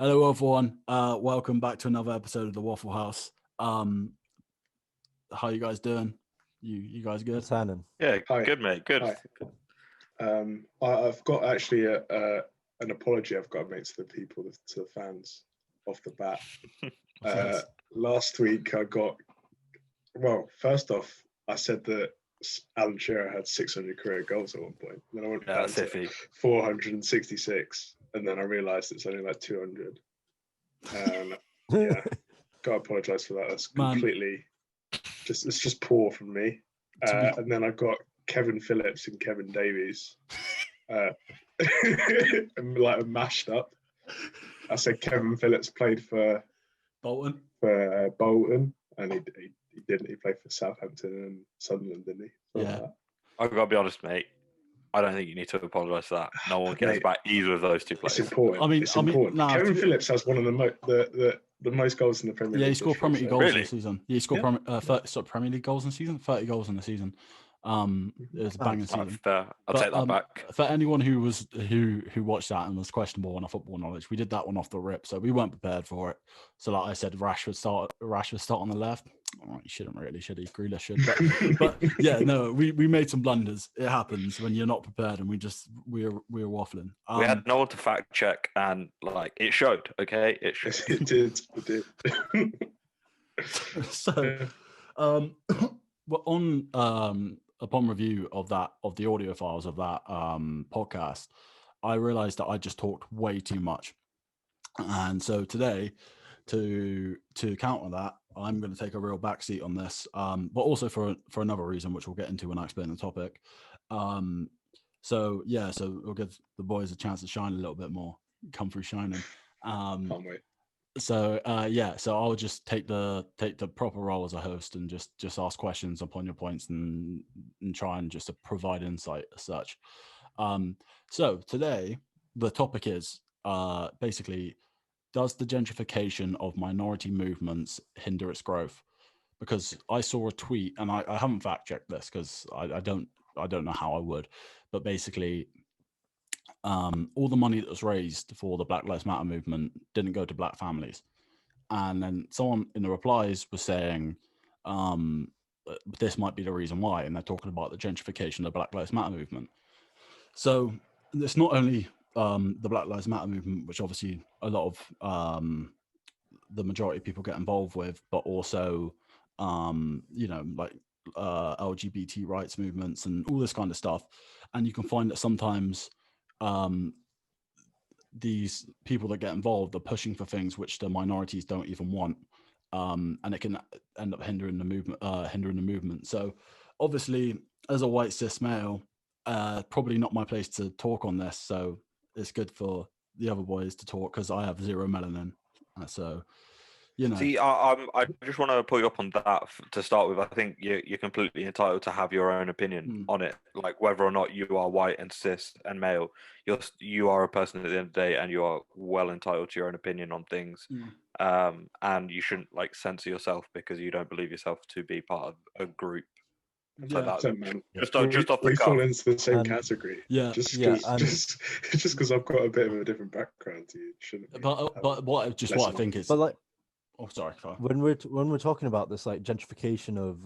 Hello, everyone. Welcome back to another episode of the Wafflehouse. How you guys doing? You guys good? Hannon. Yeah, Hi. good mate, good. Hi. I've got actually an apology I've got to make to the people, to the fans, off the bat. Last week first off, I said that Alan Shearer had 600 career goals at one point. Then I went down to 466, and then I realised it's only like 200. Yeah, got to apologise for that. That's completely it's just poor from me. And then I've got Kevin Phillips and Kevin Davies, like mashed up. I said Kevin Phillips played for Bolton, and he didn't. He played for Southampton and Sunderland, didn't he? Yeah. I've got to be honest, mate. I don't think you need to apologise for that. No one cares about either of those two players. It's important. It's important. Kevin Phillips has one of the most goals in the Premier League. Yeah, he scored Premier League goals in the season. Yeah, he scored Premier League goals in the season. 30 goals in the season. It was a banging season. I'll take that back. For anyone who watched that and was questionable on our football knowledge, we did that one off the rip, so we weren't prepared for it. So, like I said, Rashford start on the left. All right, you shouldn't really, should he? Grealish should, but yeah, no, we made some blunders. It happens when you're not prepared, and we were waffling. We had no one to fact check, and like it showed. Okay, it showed. It did. So, upon review of the audio files of that podcast, I realized that I just talked way too much, and so today, to counter that, I'm going to take a real backseat on this, but also for another reason, which we'll get into when I explain the topic. So we'll give the boys a chance to shine a little bit more, come through shining. Can't wait. So I'll just take the proper role as a host and just ask questions upon your points and try and just to provide insight as such. So today the topic is basically, does the gentrification of minority movements hinder its growth? Because I saw a tweet, and I haven't fact checked this because I don't know how I would, but basically, all the money that was raised for the Black Lives Matter movement didn't go to Black families, and then someone in the replies was saying, this might be the reason why, and they're talking about the gentrification of the Black Lives Matter movement. So it's not only the Black Lives Matter movement, which obviously a lot of the majority of people get involved with, but also like LGBT rights movements and all this kind of stuff. And you can find that sometimes these people that get involved are pushing for things which the minorities don't even want, and it can end up hindering the movement. So obviously, as a white cis male, probably not my place to talk on this, so it's good for the other boys to talk because I have zero melanin. So, See, I just want to pull you up on that to start with. I think you're completely entitled to have your own opinion on it, like whether or not you are white and cis and male. You are a person at the end of the day, and you are well entitled to your own opinion on things. And you shouldn't like censor yourself because you don't believe yourself to be part of a group. Man. Just off the we cuff. fall into the same category. Just because I've got a bit of a different background to you, shouldn't. But what I think is, but like, oh sorry, when we're talking about this like gentrification of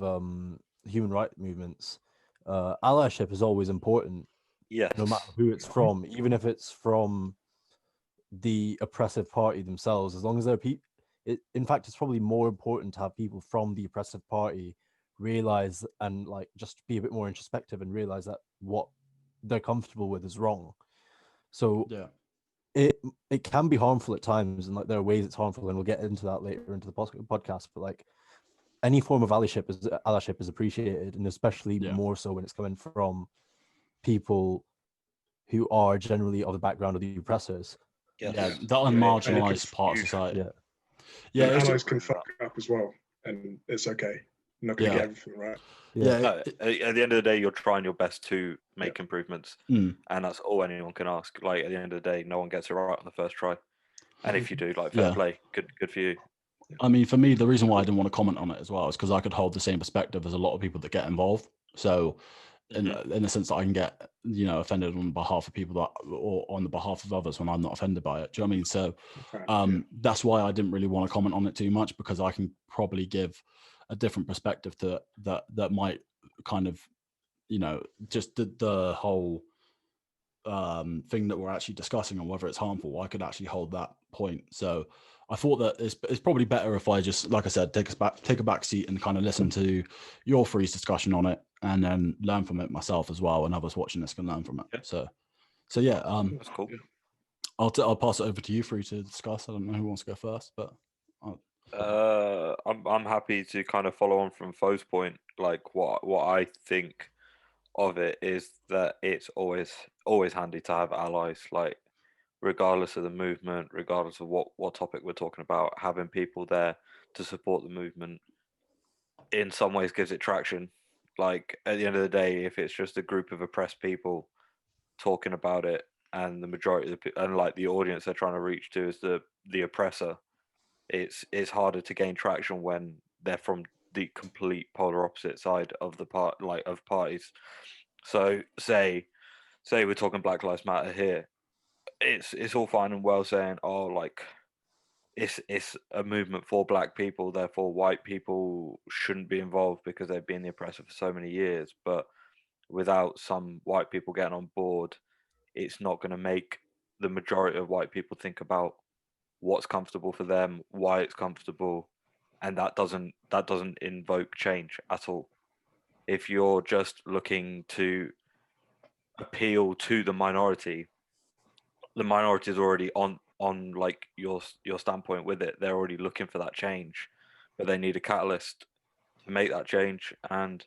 human rights movements, allyship is always important. Yes. No matter who it's from, even if it's from the oppressive party themselves, as long as they're in fact, it's probably more important to have people from the oppressive party realize and like just be a bit more introspective and realize that what they're comfortable with is wrong. So it can be harmful at times, and like there are ways it's harmful, and we'll get into that later into the podcast. But like any form of allyship is appreciated, and especially more so when it's coming from people who are generally of the background of the oppressors. That unmarginalized part of society. Allies can fuck up as well, and it's okay. I'm not going to get everything right. At the end of the day, you're trying your best to make improvements, and that's all anyone can ask. Like at the end of the day, no one gets it right on the first try, and if you do, like fair play, good for you. I mean, for me, the reason why I didn't want to comment on it as well is because I could hold the same perspective as a lot of people that get involved. So in the sense that I can get, you know, offended on behalf of people that, or on the behalf of others when I'm not offended by it. Do you know what I mean? So that's why I didn't really want to comment on it too much, because I can probably give a different perspective to that might kind of, you know, just the whole thing that we're actually discussing and whether it's harmful. I could actually hold that point. So I thought that it's probably better if I just, like I said, take a back seat and kind of listen to your three's discussion on it, and then learn from it myself as well, and others watching this can learn from it. Yeah. So yeah, that's cool. I'll pass it over to you three to discuss. I don't know who wants to go first, but I'm happy to kind of follow on from Fo's point. Like what I think of it is that it's always handy to have allies, like regardless of the movement, regardless of what topic we're talking about, having people there to support the movement in some ways gives it traction. Like at the end of the day, if it's just a group of oppressed people talking about it, and the majority of and like the audience they're trying to reach to is the oppressor, it's harder to gain traction when they're from the complete polar opposite side of the of parties. So say we're talking Black Lives Matter here. It's all fine and well saying, oh, like it's a movement for black people, therefore white people shouldn't be involved because they've been the oppressor for so many years. But without some white people getting on board, it's not going to make the majority of white people think about what's comfortable for them, why it's comfortable, and that doesn't invoke change at all. If you're just looking to appeal to the minority is already on like your standpoint with it. They're already looking for that change, but they need a catalyst to make that change. And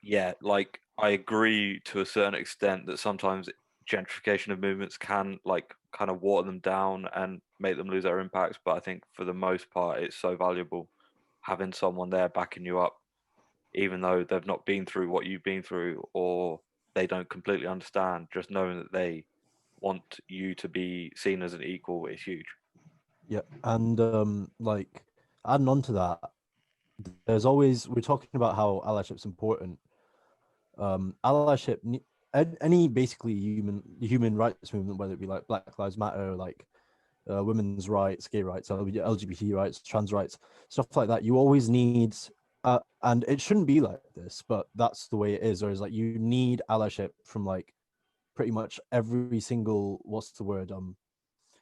yeah, like I agree to a certain extent that sometimes gentrification of movements can like kind of water them down and make them lose their impacts. But I think for the most part, it's so valuable having someone there backing you up, even though they've not been through what you've been through, or they don't completely understand. Just knowing that they want you to be seen as an equal is huge. Yeah, and like adding on to that, there's always, we're talking about how allyship's important. Allyship, any basically human rights movement, whether it be like Black Lives Matter, like women's rights, gay rights, LGBT rights, trans rights, stuff like that, you always need, and it shouldn't be like this, but that's the way it is. Or is like you need allyship from like pretty much every single, what's the word,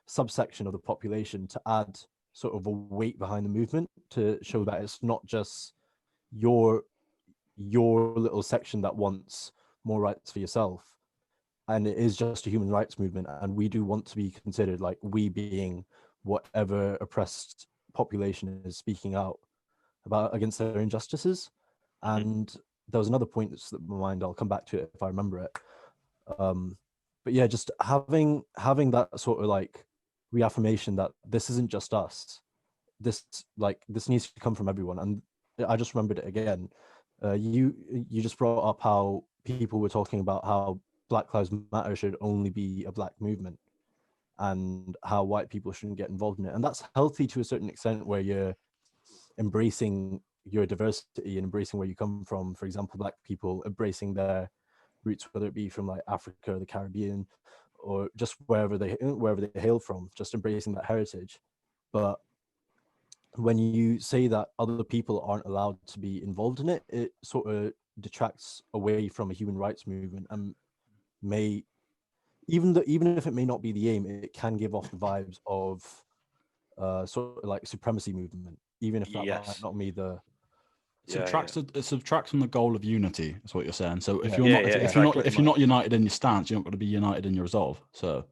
subsection of the population, to add sort of a weight behind the movement, to show that it's not just your little section that wants more rights for yourself, and it is just a human rights movement, and we do want to be considered, like we being whatever oppressed population is speaking out about against their injustices. And there was another point that slipped my mind. I'll come back to it if I remember it. But yeah, just having that sort of like reaffirmation that this isn't just us. This needs to come from everyone. And I just remembered it again. You just brought up how people were talking about how Black Lives Matter should only be a black movement, and how white people shouldn't get involved in it. And that's healthy to a certain extent, where you're embracing your diversity and embracing where you come from. For example, black people embracing their roots, whether it be from like Africa or the Caribbean, or just wherever they hail from, just embracing that heritage. But when you say that other people aren't allowed to be involved in it, it sort of detracts away from a human rights movement, and may, even if it may not be the aim, it can give off the vibes of sort of like supremacy movement, even if that might not be the it subtracts from the goal of unity. That's what you're saying. So if you're not united in your stance, you're not going to be united in your resolve. So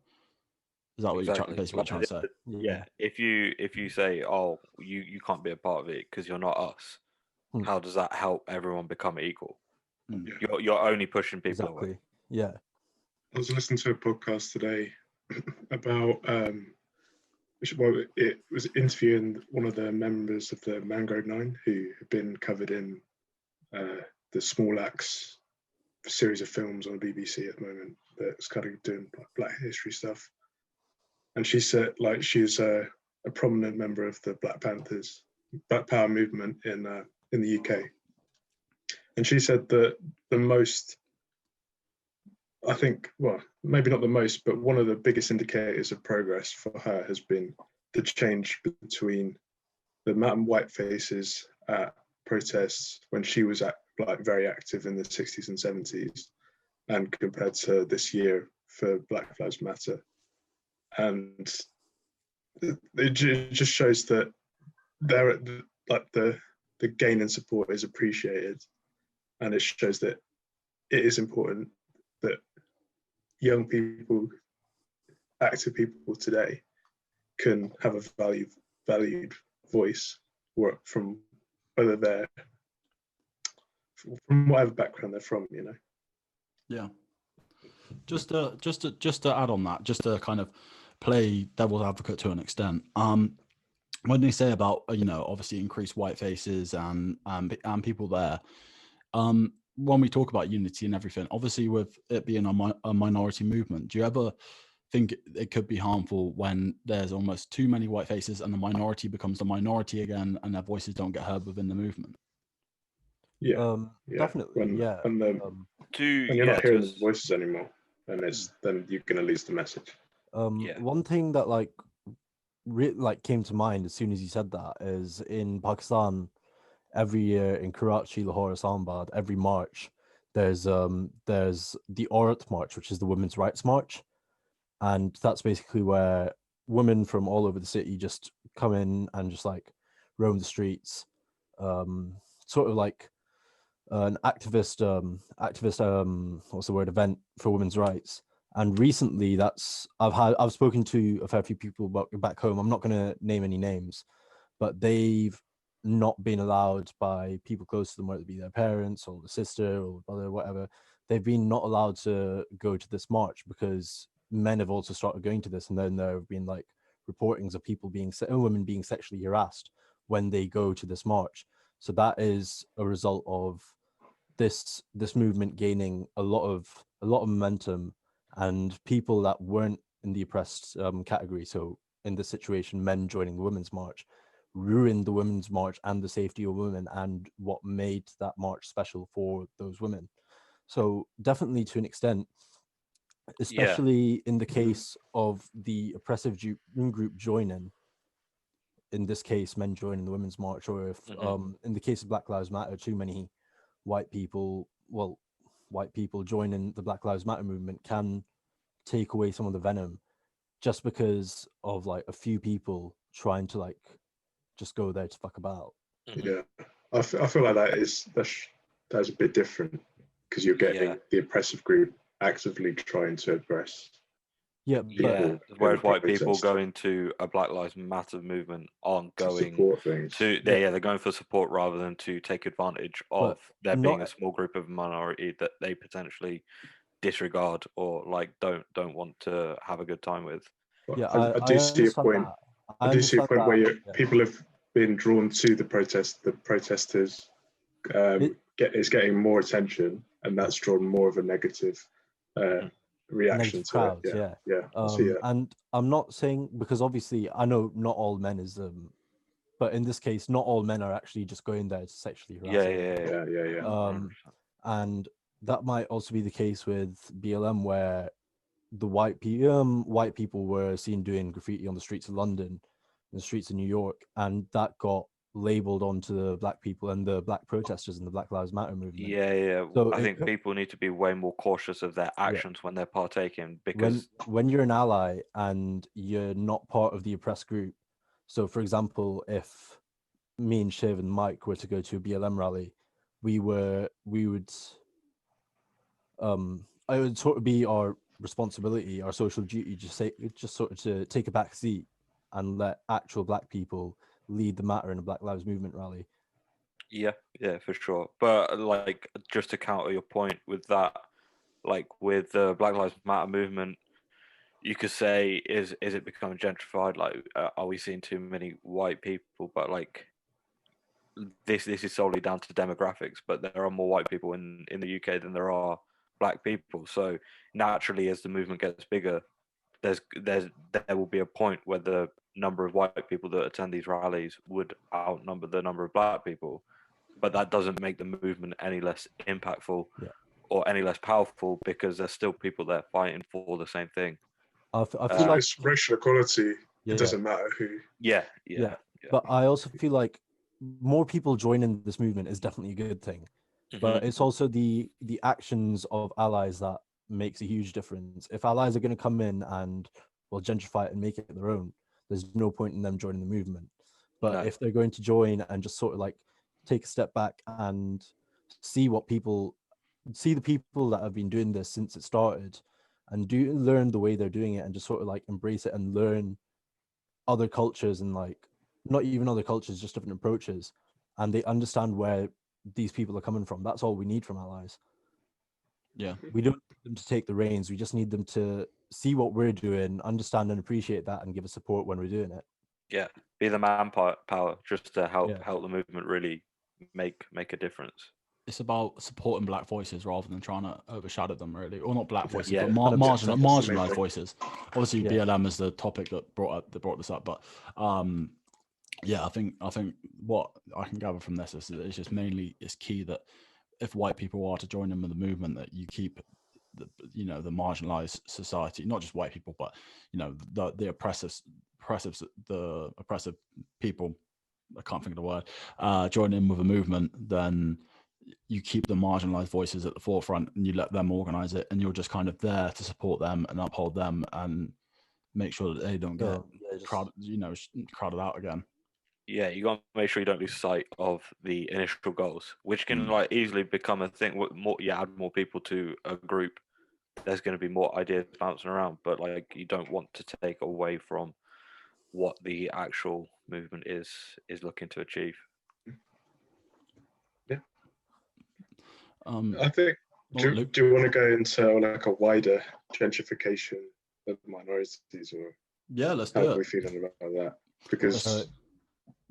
is that what exactly. you're basically trying to say? Yeah. If you say, oh, you can't be a part of it because you're not us, how does that help everyone become equal? You're only pushing people away. Yeah. I was listening to a podcast today about it was interviewing one of the members of the Mango Nine, who had been covered in the Small Axe series of films on the BBC at the moment that's kind of doing Black history stuff. And she said, like, she's a prominent member of the Black Power movement in the UK. And she said that the most, I think, well, maybe not the most, but one of the biggest indicators of progress for her has been the change between the amount of white faces at protests when she was very active in the 60s and 70s, and compared to this year for Black Lives Matter. And it just shows that the gain in support is appreciated, and it shows that it is important that young people, active people today, can have a valued voice, from whether they're from whatever background they're from, you know. Yeah. Just to add on that, just to kind of play devil's advocate to an extent. When they say about obviously increased white faces and people there, when we talk about unity and everything, obviously with it being a minority movement, do you ever think it could be harmful when there's almost too many white faces and the minority becomes the minority again and their voices don't get heard within the movement? Yeah, definitely. When you're not hearing the voices anymore, and then you're going to lose the message. One thing that came to mind as soon as you said that is in Pakistan, every year in Karachi, Lahore, Islamabad, every March, there's the Aurat March, which is the Women's Rights March, and that's basically where women from all over the city just come in and just roam the streets, sort of like an activist what's the word, event for women's rights. And recently I've spoken to a fair few people back home. I'm not going to name any names, but they've not been allowed by people close to them, whether it be their parents or the sister or brother, whatever. They've been not allowed to go to this march because men have also started going to this, and then there have been reportings of women being sexually harassed when they go to this march. So that is a result of this movement gaining a lot of momentum, and people that weren't in the oppressed category, so in this situation men joining the women's march, ruined the women's march and the safety of women and what made that march special for those women. So definitely, to an extent, especially in the case of the oppressive group joining, in this case men joining the women's march, or if in the case of Black Lives Matter, too many white people joining the Black Lives Matter movement can take away some of the venom, just because of a few people trying to just go there to fuck about. Yeah, I feel like that's a bit different, because you're getting the oppressive group actively trying to oppress. Whereas white people going to a Black Lives Matter movement aren't going to support things. They're going for support rather than to take advantage of there being a small group of minority that they potentially disregard or don't want to have a good time with. I do see a point. I do see a point where people have been drawn to the protest. The protesters is getting more attention, and that's drawn more of a negative reaction to crowds, it. I see it. And I'm not saying, because obviously I know not all men is but in this case not all men are actually just going there to sexually harass Yeah. And that might also be the case with BLM, where the white people were seen doing graffiti on the streets of London, the streets of New York, and that got labeled onto the black people and the black protesters in the Black Lives Matter movement. So I think people need to be way more cautious of their actions when they're partaking, because when you're an ally and you're not part of the oppressed group. So for example, if me and Shiv and Mike were to go to a BLM rally, it would sort of be our responsibility, our social duty, just sort of to take a back seat and let actual black people lead the matter in a Black Lives Movement rally. Yeah, for sure. But just to counter your point with that, with the Black Lives Matter movement, you could say, is it becoming gentrified? Are we seeing too many white people? But this is solely down to demographics. But there are more white people in the UK than there are black people. So naturally, as the movement gets bigger, there will be a point where the number of white people that attend these rallies would outnumber the number of black people. but that doesn't make the movement any less impactful Yeah. or any less powerful, because there's still people there fighting for the same thing. I feel like it's racial equality. Yeah, It doesn't matter who. Yeah. But I also feel like more people joining this movement is definitely a good thing. But it's also the actions of allies that makes a huge difference. If allies are going to come in and gentrify it and make it their own, there's no point in them joining the movement. But if they're going to join and just sort of like take a step back and see the people that have been doing this since it started, and learn the way they're doing it, and just sort of like embrace it and learn other cultures, and like not even other cultures, just different approaches, and they understand where these people are coming from. That's all we need from allies. Yeah. We don't need them to take the reins. We just need them to see what we're doing, understand and appreciate that, and give us support when we're doing it. Yeah, be the manpower just to help the movement really make a difference. It's about supporting black voices rather than trying to overshadow them, really, or not black voices, but 100%. marginalized voices. Obviously, BLM is the topic that brought this up, but yeah, I think what I can gather from this is that it's just mainly it's key that if white people are to join in with the movement, that you keep the marginalized society, not just white people, but the oppressive people. I can't think of the word. Join in with a movement, then you keep the marginalized voices at the forefront and you let them organize it, and you're just kind of there to support them and uphold them and make sure that they don't get crowded out again. Yeah, you got to make sure you don't lose sight of the initial goals, which can like easily become a thing. More you add more people to a group, there's going to be more ideas bouncing around, but like you don't want to take away from what the actual movement is looking to achieve. Yeah. I think. Do you want to go into like a wider gentrification of minorities, or let's do how it. are we feeling about that? Because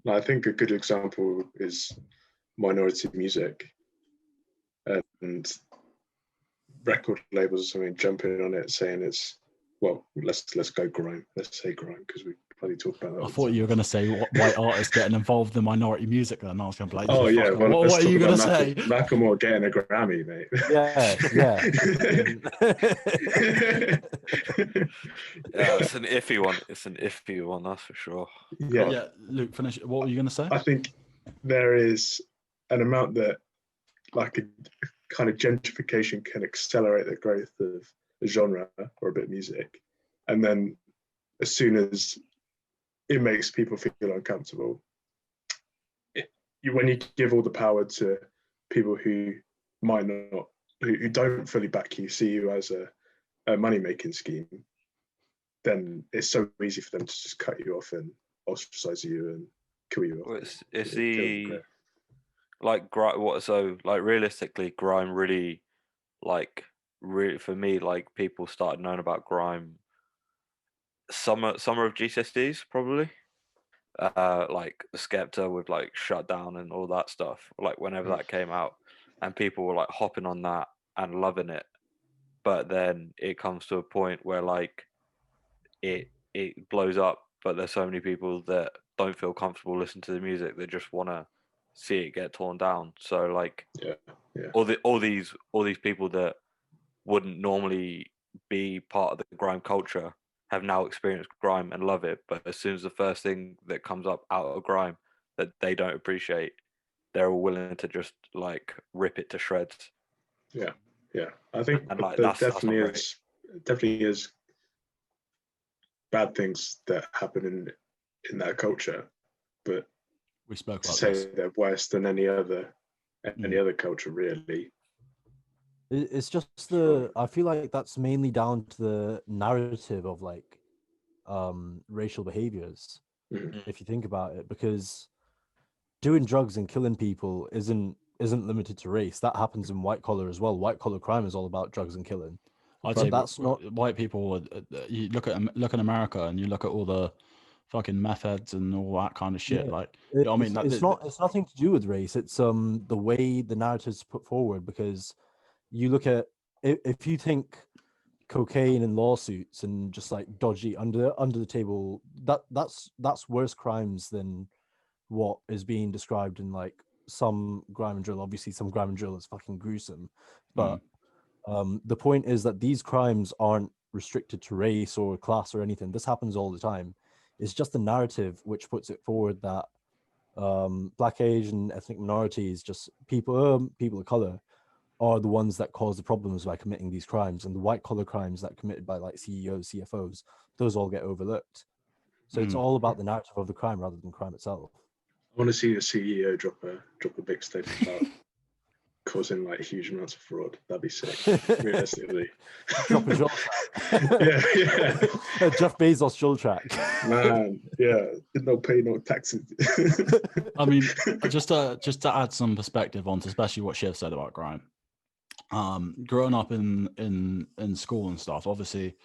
I think a good example is minority music, and record labels or something jumping on it saying it's let's go grime. Let's say grime because we probably talk about that. I thought you were going to say white artists getting involved in minority music. Then I was going to be like, oh yeah, what are you going to say? Macklemore getting a Grammy, mate. Yeah. Yeah, it's an iffy one. It's an iffy one, that's for sure. Yeah, Luke, finish. What were you going to say? I think there is an amount that like a kind of gentrification can accelerate the growth of a genre or a bit of music, and then as soon as it makes people feel uncomfortable, when you give all the power to people who might not, who don't fully back you, see you as a money-making scheme, then it's so easy for them to just cut you off and ostracize you and kill you off. It's the like realistically, grime really, for me, like people started knowing about grime summer of GCSEs probably. Like Skepta with like Shutdown and all that stuff, like whenever that came out, and people were like hopping on that and loving it. But then it comes to a point where like it blows up, but there's so many people that don't feel comfortable listening to the music, that just want to see it get torn down. So like all these people that wouldn't normally be part of the grime culture have now experienced grime and love it, but as soon as the first thing that comes up out of grime that they don't appreciate, they're all willing to just like rip it to shreds. Yeah I think like, there definitely is bad things that happen in that culture, but we spoke to about say this. they're worse than any other culture, really. It's just I feel like that's mainly down to the narrative of like racial behaviors, if you think about it, because doing drugs and killing people isn't limited to race. That happens in white collar as well. White collar crime is all about drugs and killing. I'd say that's not white people. You look at America and you look at all the fucking meth heads and all that kind of shit. Like, I mean, it's nothing to do with race. It's the way the narrative's put forward. Because you look at, if you think cocaine and lawsuits and just like dodgy under the table, that's worse crimes than what is being described in like some grime and drill. Obviously, some grime and drill is fucking gruesome, but the point is that these crimes aren't restricted to race or class or anything. This happens all the time. It's just the narrative which puts it forward that Black, Asian, ethnic minorities, just people of color, are the ones that cause the problems by committing these crimes, and the white collar crimes that are committed by like CEOs, CFOs, those all get overlooked. So it's all about the narrative of the crime rather than crime itself. I want to see a CEO drop a big statement about causing like huge amounts of fraud. That'd be sick. Realistically, drop a jaw track. yeah. Jeff Bezos jaw track. Man, yeah, did not pay no taxes. I mean, just to add some perspective onto especially what Shiv said about grime. Growing up in school and stuff, obviously,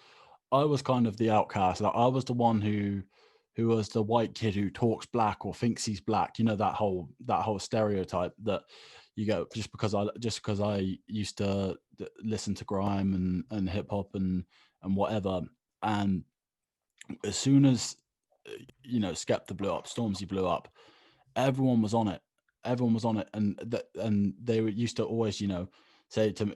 I was kind of the outcast. Like, I was the one who was the white kid who talks black or thinks he's black. You know, that whole stereotype that you go just because I used to listen to grime and hip hop and whatever. And as soon as Skepta blew up, Stormzy blew up, everyone was on it. And they used to always say to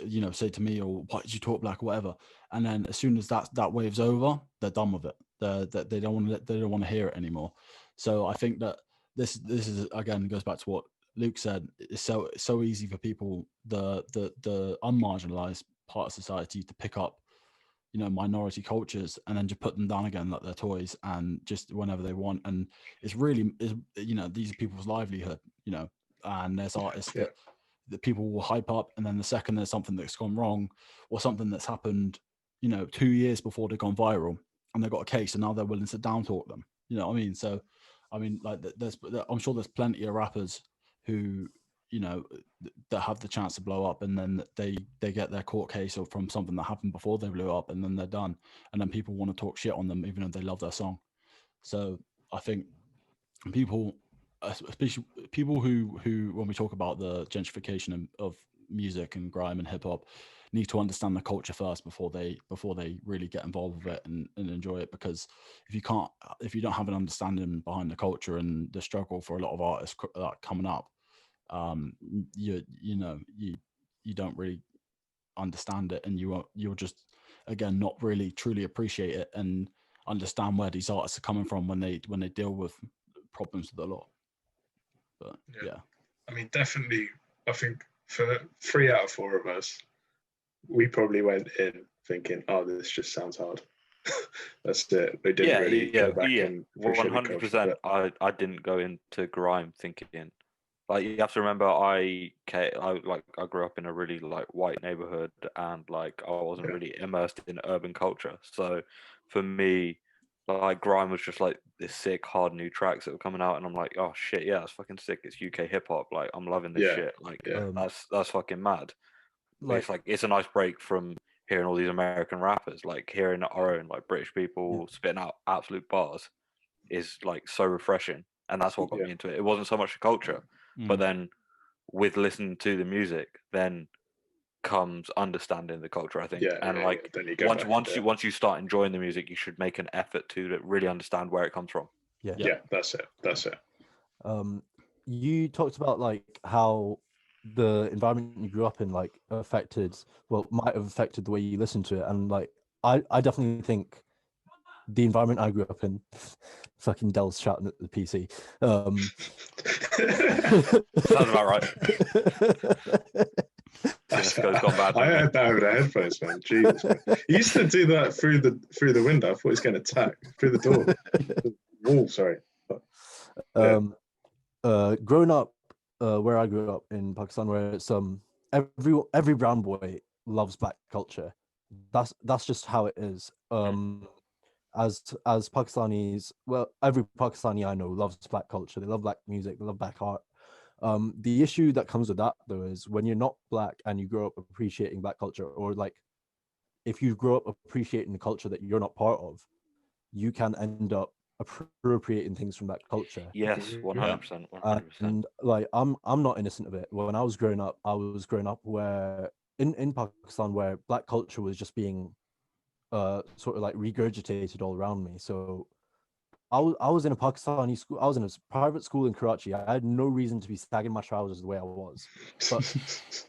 me, or why did you talk black or whatever. And then as soon as that wave's over, they're done with it. They don't want to hear it anymore. So I think that this is, again, goes back to what Luke said. It's so easy for people, the unmarginalized part of society, to pick up minority cultures and then just put them down again like they're toys, and just whenever they want. And it's really these are people's livelihood, and there's artists that people will hype up, and then the second there's something that's gone wrong or something that's happened 2 years before they've gone viral and they've got a case, and now they're willing to down talk them. You know what I mean? So I mean, like, I'm sure there's plenty of rappers who that have the chance to blow up, and then they get their court case or from something that happened before they blew up, and then they're done, and then people want to talk shit on them even though they love their song. So I think people, especially people who when we talk about the gentrification of music and grime and hip hop, need to understand the culture first before they really get involved with it and enjoy it. Because if you don't have an understanding behind the culture and the struggle for a lot of artists coming up, you don't really understand it, and you'll just, again, not really truly appreciate it and understand where these artists are coming from when they deal with problems with the law. But yeah. I mean, definitely, I think for 3 out of 4 of us, we probably went in thinking, "Oh, this just sounds hard." That's it. They didn't really go back and 100%. I didn't go into grime thinking. Like, you have to remember, I grew up in a really like white neighborhood, and like I wasn't really immersed in urban culture. So for me, like, grime was just like this sick hard new tracks that were coming out, and I'm like, oh shit, yeah, that's fucking sick. It's UK hip hop. Like, I'm loving this shit. Like, that's fucking mad. Like, it's a nice break from hearing all these American rappers. Like, hearing our own like British people spitting out absolute bars is like so refreshing, and that's what got me into it. It wasn't so much the culture, but then with listening to the music, then comes understanding the culture, I think. Once you start enjoying the music, you should make an effort to really understand where it comes from. Yeah, that's it. You talked about like how the environment you grew up in like might have affected the way you listen to it, and like I definitely think the environment I grew up in, fucking Dell's shouting at the PC. Sounds about right. Gone bad, I heard that over the headphones, man. Jesus, man. He used to do that through the window. I thought he was getting attacked through the door. Wall, sorry. Growing up, where I grew up in Pakistan, where it's every brown boy loves black culture. That's just how it is. As Pakistanis, well, every Pakistani I know loves black culture. They love black music. They love black art. The issue that comes with that, though, is when you're not black and you grow up appreciating black culture, or like if you grow up appreciating the culture that you're not part of, you can end up appropriating things from that culture. Yes, 100%. 100%. And like I'm not innocent of it. When I was growing up, where in Pakistan, where black culture was just being sort of like regurgitated all around me. So I was in a Pakistani school. I was in a private school in Karachi. I had no reason to be sagging my trousers the way I was, but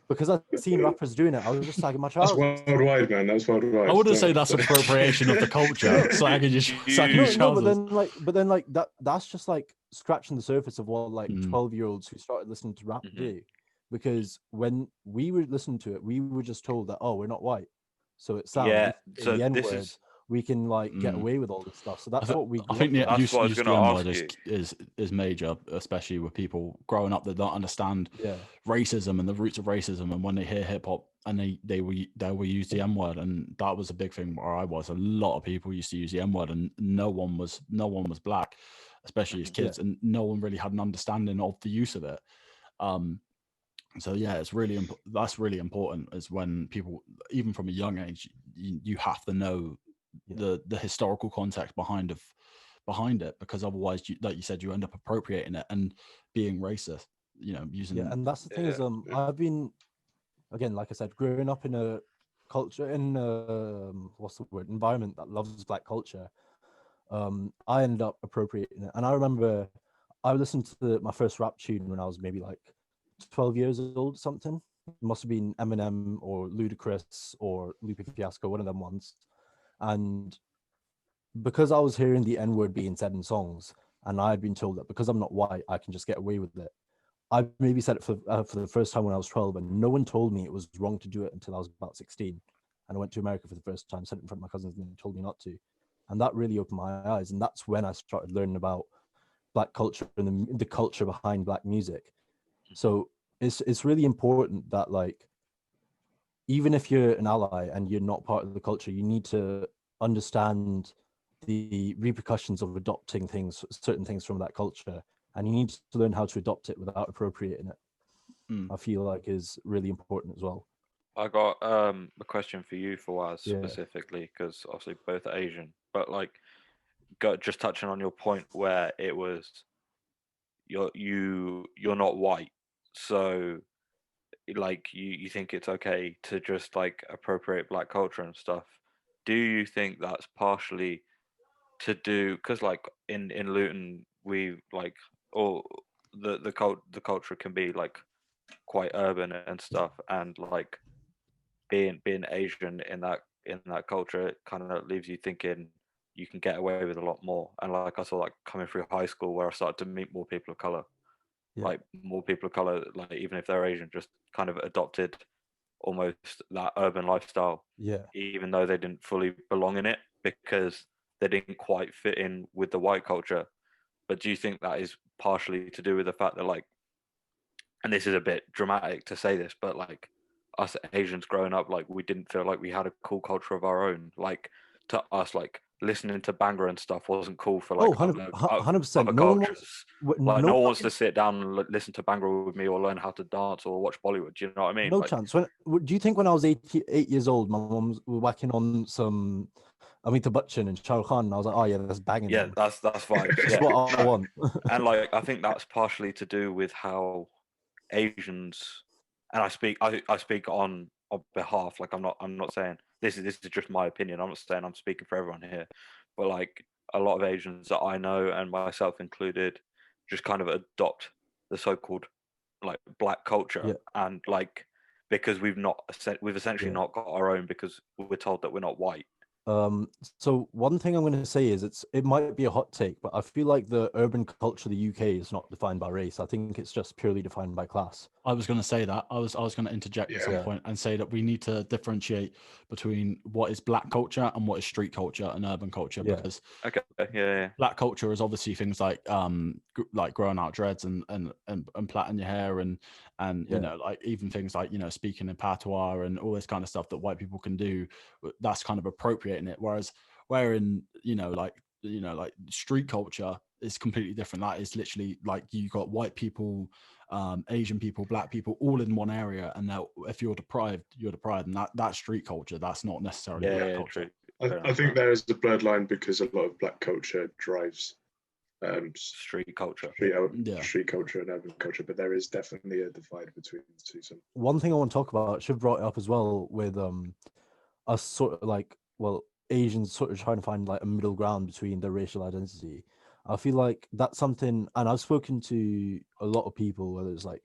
because I've seen rappers doing it, I was just sagging my That's trousers. worldwide, man. That's worldwide. I wouldn't say that's appropriation of the culture. Sagging your No, trousers. but then like that's just like scratching the surface of what like Mm. 12-year-olds who started listening to rap do. Because when we were listening to it, we were just told that, oh, we're not white, so it sounds Yeah, in so the N this word, is we can like get away with all this stuff. So that's what we. I think That's use what I was use the gonna N ask word you. is major, especially with people growing up that don't understand Yeah. racism and the roots of racism. And when they hear hip hop and they will use the N word, and that was a big thing where I was. A lot of people used to use the N word, and no one was black, especially as kids, and no one really had an understanding of the use of it. So yeah, it's really that's really important, is when people, even from a young age, you have to know the historical context behind it, because otherwise, like you said, you end up appropriating it and being racist. Using And that's the thing is, I've been, again, like I said, growing up in a culture, in what's the word, environment that loves black culture. I ended up appropriating it, and I remember I listened to my first rap tune when I was maybe like 12 years old, something. It must have been Eminem or Ludacris or Lupe Fiasco, one of them ones. And because I was hearing the N word being said in songs, and I had been told that because I'm not white, I can just get away with it. I maybe said it for the first time when I was 12, and no one told me it was wrong to do it until I was about 16. And I went to America for the first time, said it in front of my cousins, and they told me not to. And that really opened my eyes. And that's when I started learning about black culture and the culture behind black music. So it's really important that, like, even if you're an ally and you're not part of the culture, you need to understand the repercussions of adopting certain things from that culture, and you need to learn how to adopt it without appropriating it. I feel like is really important as well. I got a question for you, Fawaz, specifically, because obviously both are Asian, but like, just touching on your point where it was you're not white, so like you think it's okay to just like appropriate black culture and stuff. Do you think that's partially to do because like in Luton we like all the culture can be like quite urban and stuff, and like being Asian in that culture, it kind of leaves you thinking you can get away with a lot more. And like I saw, like coming through high school where I started to meet more people of color, like more people of color, like even if they're Asian, just kind of adopted almost that urban lifestyle, even though they didn't fully belong in it because they didn't quite fit in with the white culture. But do you think that is partially to do with the fact that, like, and this is a bit dramatic to say this, but like us Asians growing up, like we didn't feel like we had a cool culture of our own. Like to us, like listening to Bhangra and stuff wasn't cool for like 100%. other No one cultures. wants, like no one wants to sit down and listen to Bhangra with me or learn how to dance or watch Bollywood. Do you know what I mean? No like, chance. Do you think when I was 8 years old, my mom was whacking on some Amitabh Bachchan and Shah Rukh Khan, and I was like, oh yeah, that's banging. Yeah, that's fine. That's what I want. And like I think that's partially to do with how Asians, and I speak on behalf, like I'm not saying this is just my opinion. I'm not saying I'm speaking for everyone here, but like a lot of Asians that I know, and myself included, just kind of adopt the so-called like black culture, and like because we've essentially not got our own because we're told that we're not white. So one thing I'm going to say is it might be a hot take, but I feel like the urban culture of the UK is not defined by race. I think it's just purely defined by class. I was going to say that. I was going to interject at some point and say that we need to differentiate between what is black culture and what is street culture and urban culture, because black culture is obviously things like growing out dreads and plaiting your hair and you know, like even things like, you know, speaking in patois and all this kind of stuff that white people can do. That's kind of appropriating it, whereas wherein like street culture is completely different. That is literally like you got white people, Asian people, black people all in one area, and now if you're deprived, and that's street culture. That's not necessarily black culture. I think there is a blurred line because a lot of black culture drives street culture, street culture and urban culture, but there is definitely a divide between the two. One thing I want to talk about, Shiv brought it up as well, with us sort of like, well, Asians sort of trying to find like a middle ground between their racial identity. I feel like that's something, and I've spoken to a lot of people, whether it's like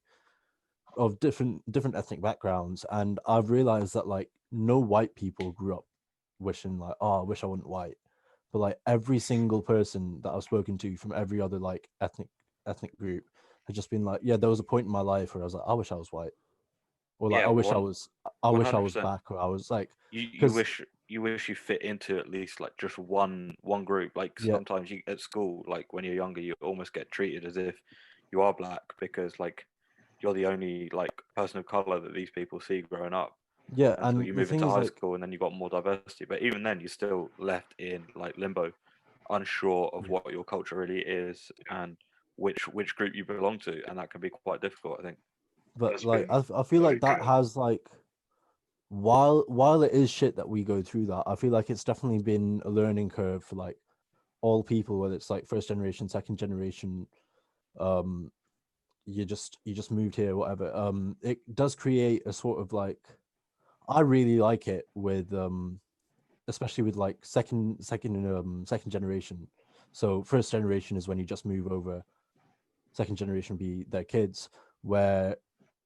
of different ethnic backgrounds, and I've realized that like no white people grew up wishing like, oh, I wish I wasn't white. But like every single person that I've spoken to from every other like ethnic group has just been like, yeah, there was a point in my life where I was like, I wish I was white, or like Yeah, I wish I one was one hundred percent. black, or I was like, You because wish you fit into at least like just one group. Like yeah, sometimes you at school, like when you're younger, you almost get treated as if you are black because like you're the only like person of color that these people see growing up yeah, until and you the move thing into is high like, school and then you got more diversity. But even then, you're still left in like limbo, unsure of Yeah. what your culture really is and which group you belong to, and that can be quite difficult, I think. but That's like been I feel like like that has like, while it is shit that we go through that, I feel like it's definitely been a learning curve for like all people, whether it's like first generation, second generation, um you just moved here, whatever. It does create a sort of like, I really like it with especially with like second generation. So first generation is when you just move over, second generation be their kids, where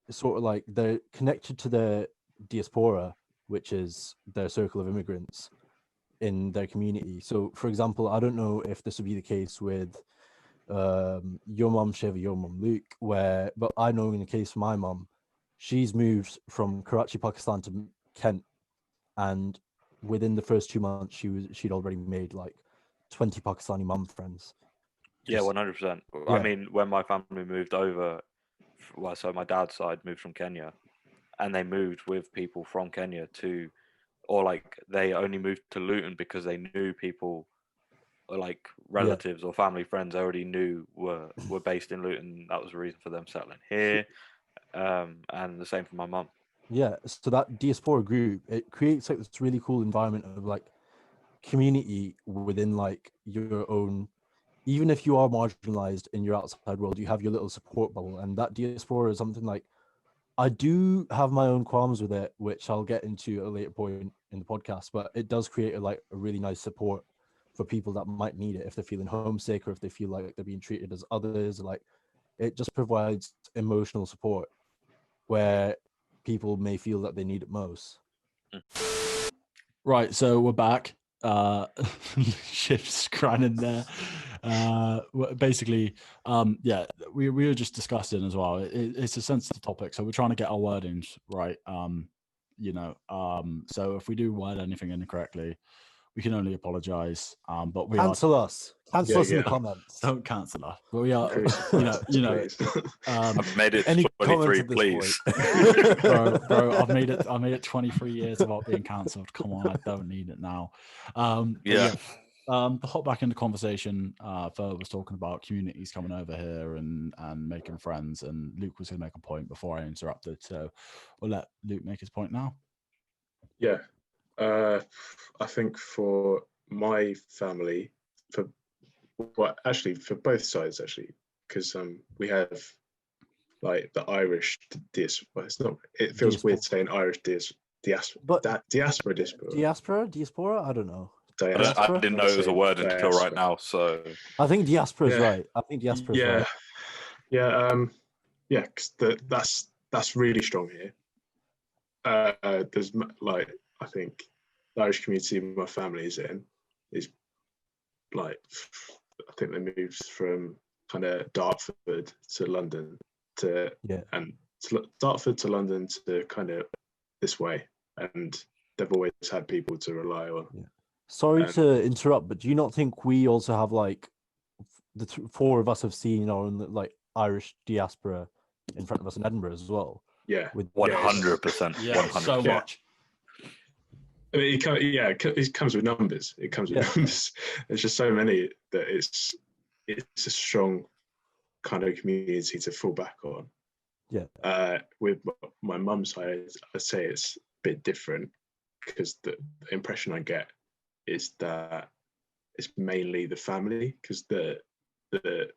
it's sort of like they're connected to their diaspora, which is their circle of immigrants in their community. So for example, I don't know if this would be the case with your mum Shiv, your mum Luke, but I know in the case of my mum, she's moved from Karachi, Pakistan to Kent, and within the first 2 months she'd already made like 20 Pakistani mum friends. Yeah, Just 100%. I yeah, mean, when my family moved over, well, so my dad's side moved from Kenya, and they moved with people from Kenya to, or like they only moved to Luton because they knew people, or like yeah. relatives or family friends they already knew were based in Luton. That was the reason for them settling here. And the same for my mum. Yeah, so that diaspora group, it creates like this really cool environment of like community within like your own. Even if you are marginalized in your outside world, you have your little support bubble, and that diaspora is something like, I do have my own qualms with it, which I'll get into at a later point in the podcast. But it does create a really nice support for people that might need it if they're feeling homesick or if they feel like they're being treated as others. Like it just provides emotional support where people may feel that they need it most. Right, so we're back. Shifts grinding there. Basically, yeah, we were just discussing as well. It's a sensitive topic, so we're trying to get our wordings right. So if we do word anything incorrectly, we can only apologize. But we Cancel us. Cancel us in the yeah. comments. don't cancel us. But we are, Please, please. I've made it Any 23, comments at this please. point? bro. I've made it 23 years without being cancelled. Come on, I don't need it now. But Yeah. to hop back into conversation, Fer was talking about communities coming over here and making friends, and Luke was going to make a point before I interrupted. So we'll let Luke make his point now. Yeah, I think for my family, for for both sides actually, because we have like the Irish diaspora. It's not. It feels Diaspora. weird saying Irish diaspora. But Diaspora. diaspora? I don't know. I didn't know it was a word until right diaspora. now. So I think diaspora is Yeah. right. I think diaspora is right. Yeah. Because that's really strong here. There's like, I think the Irish community my family is in is like, I think they moved from kind of Dartford to London Dartford to London to kind of this way, and they've always had people to rely on. Yeah. Sorry to interrupt, but do you not think we also have like the four of us have seen our own like Irish diaspora in front of us in Edinburgh as well? Yeah, with 100%. Yeah, 100%. so much. I mean, it comes with numbers. It comes with numbers. There's just so many that it's a strong kind of community to fall back on. Yeah. With my mum's side, I'd say it's a bit different because the impression I get is that it's mainly the family, because there's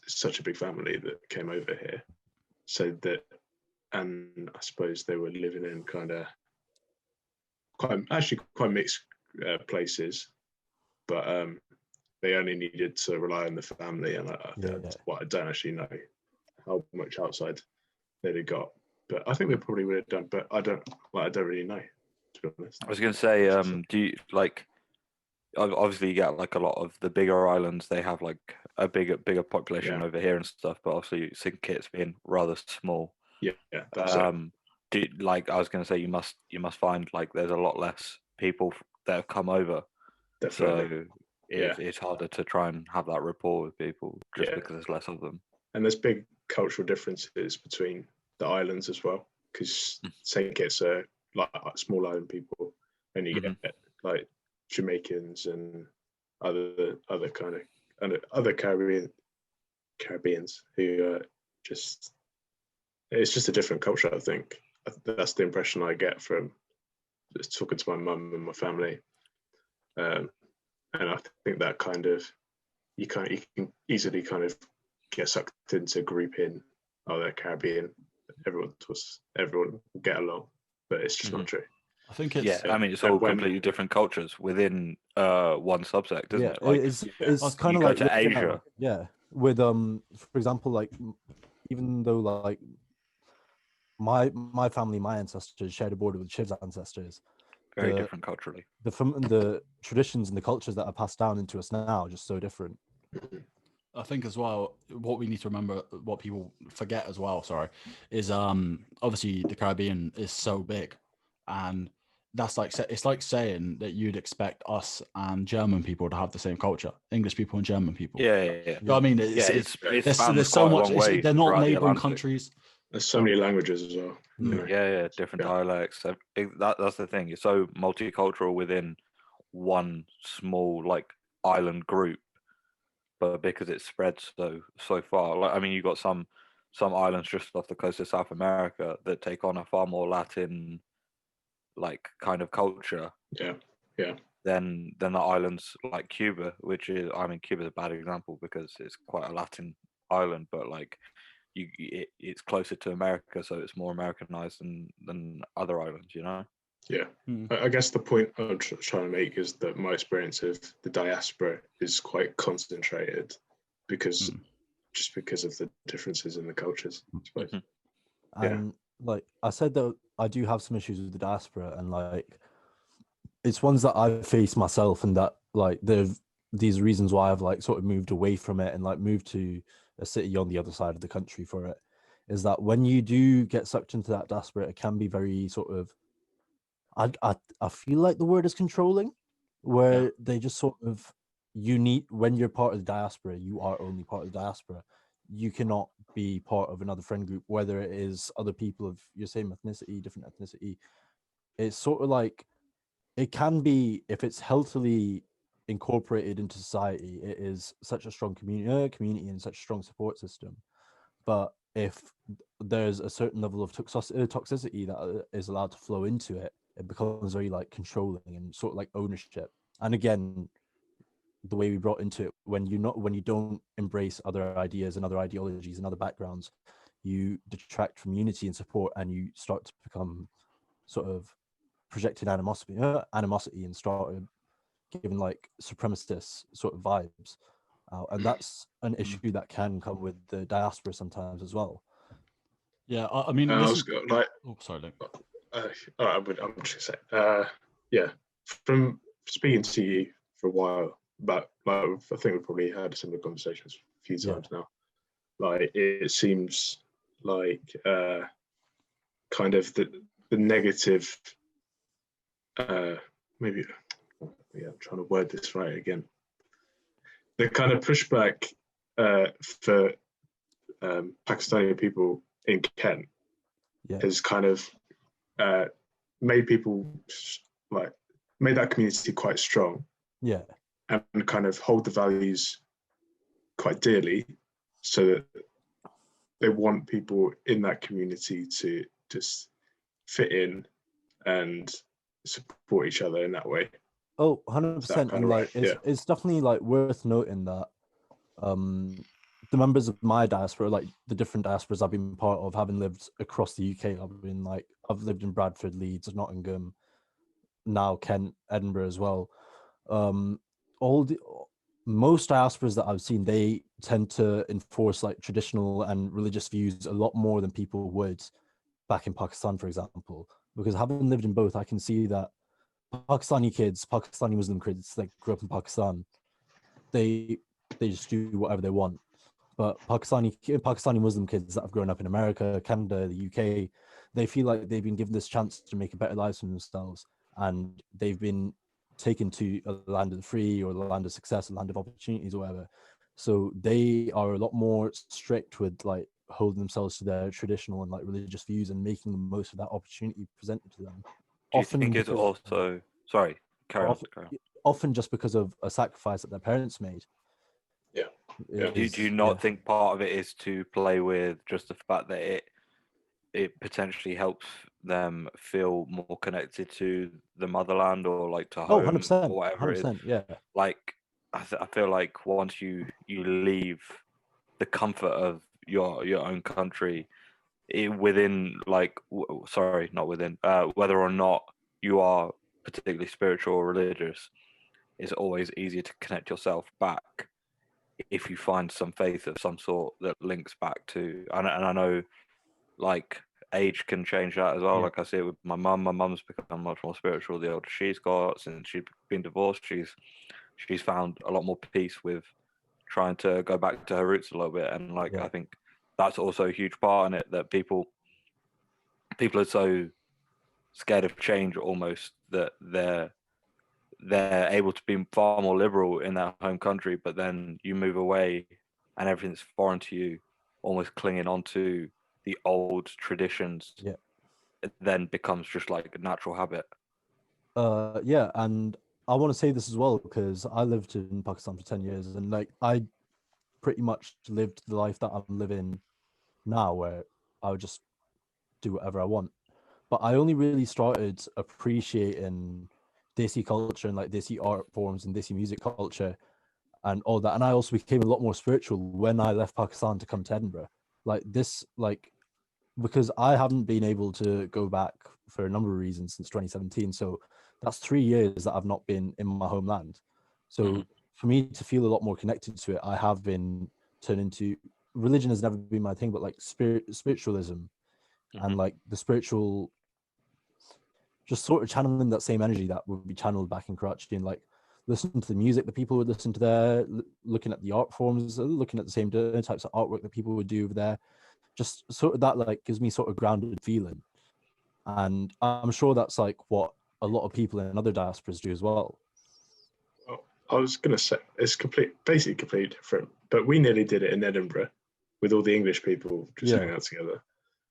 such a big family that came over here, so that, and I suppose they were living in kind of quite mixed places, but they only needed to rely on the family, and I don't actually know how much outside they'd have got, but I think they probably would have done. But I don't really know, to be honest. I was going to say, do you like? Obviously, you get like a lot of the bigger islands. They have like a bigger population over here and stuff. But obviously, St. Kitts being rather small. Yeah, that's it. Like I was going to say, you must find like there's a lot less people that have come over. Definitely. So it's harder to try and have that rapport with people just because there's less of them. And there's big cultural differences between the islands as well, because St. Kitts are like small island people, and you get like Jamaicans and other kind of other Caribbeans who are just, it's just a different culture. I think that's the impression I get from just talking to my mum and my family, and I think that kind of you can easily kind of get sucked into grouping. Oh, they're Caribbean. Everyone will get along, but it's just not true. I think it's I mean, it's all completely different cultures within one subsect, isn't it? Like it's kind of go like to Asia. With for example, like even though like my family, my ancestors shared a border with Shiv's ancestors. Very different culturally. The traditions and the cultures that are passed down into us now are just so different. I think as well, what we need to remember, what people forget as well, is obviously the Caribbean is so big, and that's like, it's like saying that you'd expect us and German people to have the same culture, English people and German people. Yeah. You know what I mean? There's so much. They're not neighboring countries. There's so many languages as well. Different dialects. That's the thing. It's so multicultural within one small like island group, but because it spreads so far. Like I mean, you got some islands just off the coast of South America that take on a far more Latin like kind of culture. Than the islands like Cuba, which is, I mean, Cuba's a bad example because it's quite a Latin island, but like it's closer to America, so it's more Americanized than other islands, you know. I guess the point I'm trying to make is that my experience of the diaspora is quite concentrated because of the differences in the cultures, I suppose. And like I said, that I do have some issues with the diaspora, and like it's ones that I've faced myself, and that like these reasons why I've like sort of moved away from it and like moved to a city on the other side of the country for it, is that when you do get sucked into that diaspora, it can be very sort of, I feel like the word is controlling, where they just sort of, when you're part of the diaspora, you are only part of the diaspora. You cannot be part of another friend group, whether it is other people of your same ethnicity, different ethnicity. It's sort of like, it can be, if it's healthily incorporated into society, it is such a strong community and such a strong support system. But if there's a certain level of toxicity that is allowed to flow into it, it becomes very like controlling and sort of like ownership. And again, the way we brought into it, when you don't embrace other ideas and other ideologies and other backgrounds, you detract from unity and support, and you start to become sort of projected animosity and started giving like supremacist sort of vibes, and that's an issue that can come with the diaspora sometimes as well. I mean, sorry, Luke. I'm just gonna say, from speaking to you for a while, but like, I think we've probably had similar conversations a few times now. Like it seems like kind of the negative, maybe. I'm trying to word this right again. The kind of pushback for Pakistani people in Kent has kind of made people made that community quite strong. And kind of hold the values quite dearly, so that they want people in that community to just fit in and support each other in that way. Oh, 100%. And like, it's definitely like worth noting that the members of my diaspora, like the different diasporas I've been part of, having lived across the UK, I've lived in Bradford, Leeds, Nottingham, now Kent, Edinburgh as well. most diasporas that I've seen, they tend to enforce like traditional and religious views a lot more than people would back in Pakistan, for example. Because having lived in both, I can see that Pakistani Muslim kids that grew up in Pakistan, they just do whatever they want. But Pakistani Muslim kids that have grown up in America, Canada, the UK, they feel like they've been given this chance to make a better life for themselves, and they've been taken to a land of the free or the land of success, a land of opportunities, or whatever. So they are a lot more strict with like holding themselves to their traditional and like religious views and making the most of that opportunity presented to them. Do you think it's also sorry, carry on. Often just because of a sacrifice that their parents made. Yeah. Do you not think part of it is to play with just the fact that it potentially helps them feel more connected to the motherland or like to home 100%, or whatever it is? 100%, yeah. Like I feel like once you leave the comfort of your own country, within like sorry, not within, whether or not you are particularly spiritual or religious, it's always easier to connect yourself back if you find some faith of some sort that links back to, and I know like age can change that as well. Like I see it with my mum. My mum's become much more spiritual the older she's got. Since she's been divorced, she's found a lot more peace with trying to go back to her roots a little bit. And like I think that's also a huge part in it, that people are so scared of change almost that they're able to be far more liberal in their home country, but then you move away and everything's foreign to you, almost clinging on to the old traditions. It then becomes just like a natural habit. And I want to say this as well, because I lived in Pakistan for 10 years, and like I pretty much lived the life that I'm living now, where I would just do whatever I want. But I only really started appreciating Desi culture and like Desi art forms and Desi music culture and all that. And I also became a lot more spiritual when I left Pakistan to come to Edinburgh. Because I haven't been able to go back for a number of reasons since 2017. So that's 3 years that I've not been in my homeland. So for me to feel a lot more connected to it, I have been turned into, religion has never been my thing, but like spiritualism and like the spiritual, just sort of channeling that same energy that would be channeled back in Karachi, and like listening to the music that people would listen to there, looking at the art forms, looking at the same types of artwork that people would do over there. Just sort of that like gives me sort of grounded feeling. And I'm sure that's like what a lot of people in other diasporas do as well. I was going to say it's basically completely different, but we nearly did it in Edinburgh with all the English people just hanging out together.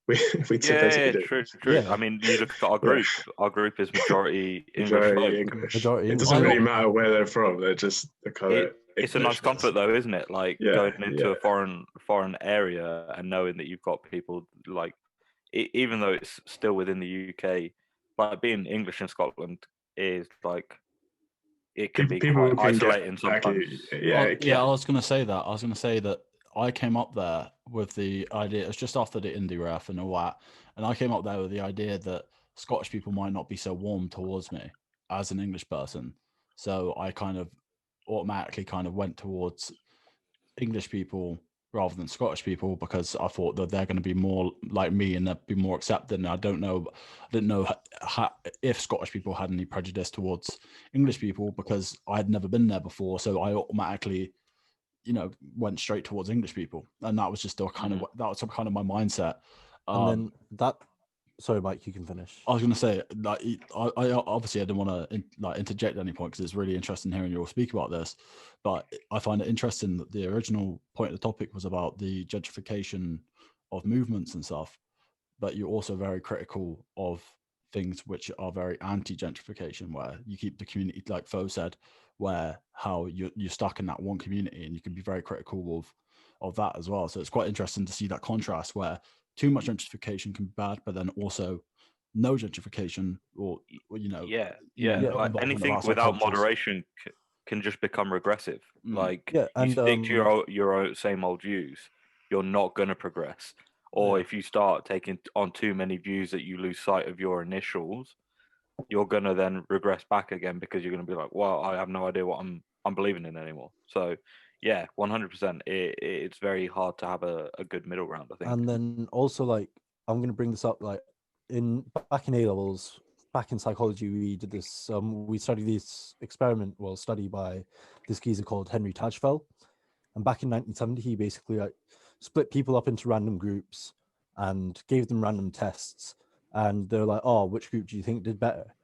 We True. Yeah. I mean, you look at our group. Our group is majority English. It doesn't really matter where they're from. They're kind of. It's a nice comfort, though, isn't it? Like going into a foreign area and knowing that you've got people like, even though it's still within the UK, like being English in Scotland is like, it can be quite isolating sometimes. I was going to say that. I was going to say that I came up there with the idea, it was just after the indie ref and all that, and I came up there with the idea that Scottish people might not be so warm towards me as an English person. So I kind of automatically went towards English people rather than Scottish people, because I thought that they're going to be more like me and they'd be more accepted. And I didn't know if Scottish people had any prejudice towards English people, because I had never been there before. So I automatically, went straight towards English people, and that was just my mindset. And then that. Sorry, Mike, you can finish. I was going to say, like, I obviously I didn't want to interject at any point, because it's really interesting hearing you all speak about this. But I find it interesting that the original point of the topic was about the gentrification of movements and stuff, but you're also very critical of things which are very anti-gentrification, where you keep the community, like Fo said, where how you're stuck in that one community, and you can be very critical of that as well. So it's quite interesting to see that contrast, where too much gentrification can be bad, but then also no gentrification, or like anything without moderation can just become regressive. Like you stick to your same old views, you're not going to progress. Or if you start taking on too many views that you lose sight of your initials, you're going to then regress back again, because you're going to be like, well, I have no idea what I'm I'm believing in anymore. So yeah, 100%. It's very hard to have a good middle ground, I think. And then also, like, I'm going to bring this up, like, back in A levels, back in psychology, we did this. We studied this study by this geezer called Henry Tajfel, and back in 1970, he basically like split people up into random groups and gave them random tests, and they're like, "Oh, which group do you think did better?"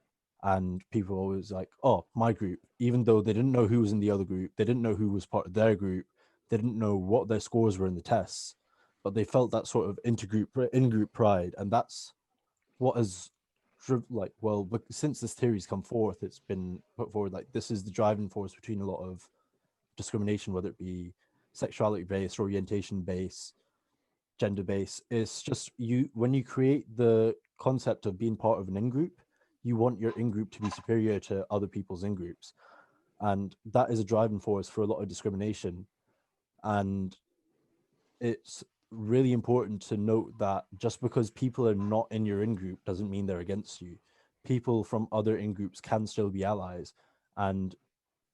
And people were always like, "Oh, my group," even though they didn't know who was in the other group, they didn't know who was part of their group, they didn't know what their scores were in the tests, but they felt that sort of in-group pride, and that's what has like, well, but since this theory's come forth, it's been put forward like this is the driving force between a lot of discrimination, whether it be sexuality based, orientation based, gender based. It's just when you create the concept of being part of an in-group, you want your in-group to be superior to other people's in-groups, and that is a driving force for a lot of discrimination. And it's really important to note that just because people are not in your in-group doesn't mean they're against you. People from other in-groups can still be allies, and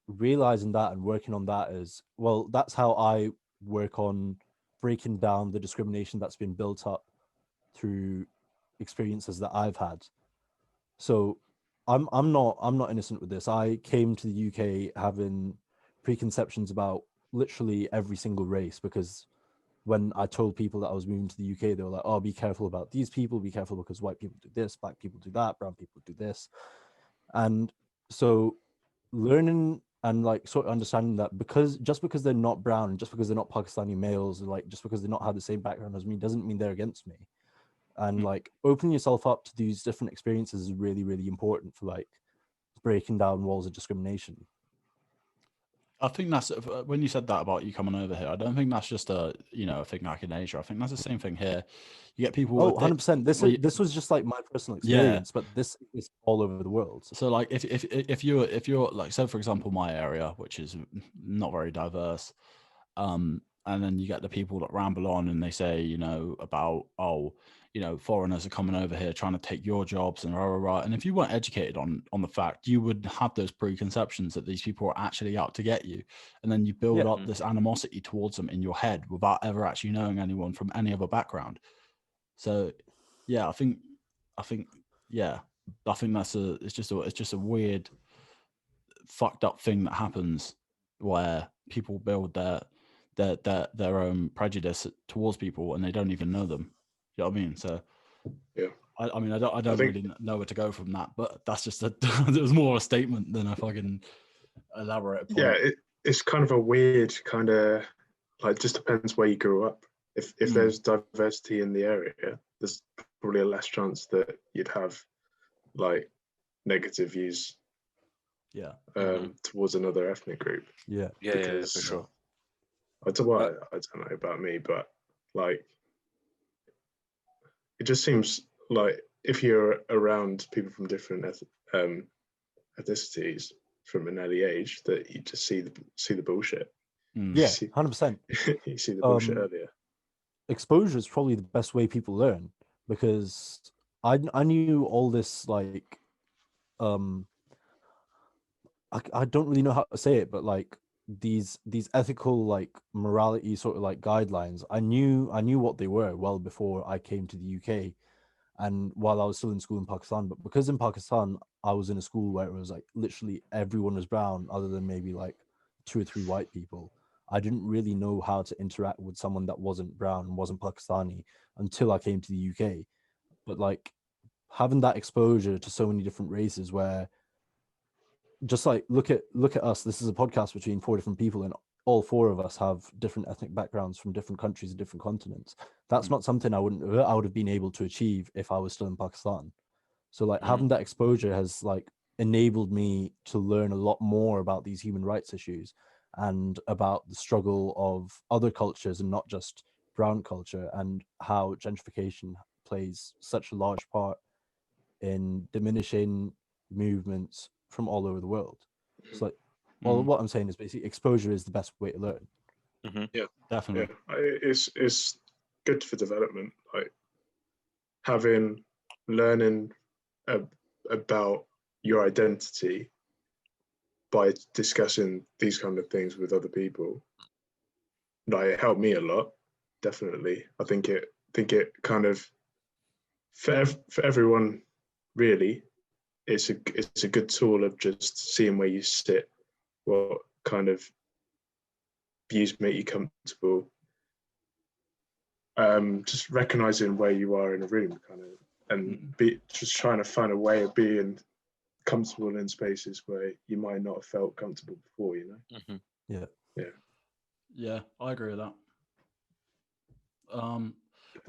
realizing that and working on that is, well, that's how I work on breaking down the discrimination that's been built up through experiences that I've had. So I'm not innocent with this. I came to the UK having preconceptions about literally every single race, because when I told people that I was moving to the UK, they were like, "Oh, be careful about these people, be careful because white people do this, black people do that, brown people do this." And so learning and like sort of understanding that just because they're not brown, just because they're not Pakistani males, like just because they not have the same background as me, doesn't mean they're against me. And like opening yourself up to these different experiences is really, really important for like breaking down walls of discrimination. I think that's when you said that about you coming over here. I don't think that's just a thing like in Asia. I think that's the same thing here. You get people. Oh, 100%. This was just like my personal experience, but this is all over the world. So like if you're like, so for example, my area, which is not very diverse, and then you get the people that ramble on and they say about foreigners are coming over here trying to take your jobs and rah, rah, rah. And if you weren't educated on the fact, you would have those preconceptions that these people are actually out to get you, and then you build up this animosity towards them in your head without ever actually knowing anyone from any other background. So yeah, I think that's it's just a weird fucked up thing that happens where people build their own prejudice towards people and they don't even know them. You know what I mean? So yeah, I mean I don't really know where to go from that, but that's just it was more a statement than a fucking elaborate point. Yeah, it's kind of a weird kind of, like, just depends where you grew up. If there's diversity in the area, there's probably a less chance that you'd have like negative views towards another ethnic group. Yeah, for sure. I don't know about me, but like it just seems like if you're around people from different ethnicities from an early age, that you just see the bullshit. Yeah, 100%. You see the bullshit earlier. Exposure is probably the best way people learn, because I knew all this, like I don't really know how to say it, but like these ethical, like morality sort of like guidelines, I knew what they were well before I came to the UK and while I was still in school in Pakistan. But because in Pakistan I was in a school where it was like literally everyone was brown other than maybe like 2 or 3 white people, I didn't really know how to interact with someone that wasn't brown and wasn't Pakistani until I came to the UK. But like having that exposure to so many different races, where just like look at us, this is a podcast between 4 different people and all 4 of us have different ethnic backgrounds from different countries and different continents. That's not something I would have been able to achieve if I was still in Pakistan. So like having that exposure has like enabled me to learn a lot more about these human rights issues and about the struggle of other cultures and not just brown culture, and how gentrification plays such a large part in diminishing movements from all over the world. It's like, well, what I'm saying is basically exposure is the best way to learn. Yeah, definitely. Yeah, it's good for development, like learning about your identity by discussing these kind of things with other people, like, it helped me a lot. Definitely, I think it kind of for everyone really. It's a good tool of just seeing where you sit, what kind of views make you comfortable. Just recognizing where you are in a room, kind of, and just trying to find a way of being comfortable in spaces where you might not have felt comfortable before. Yeah, I agree with that.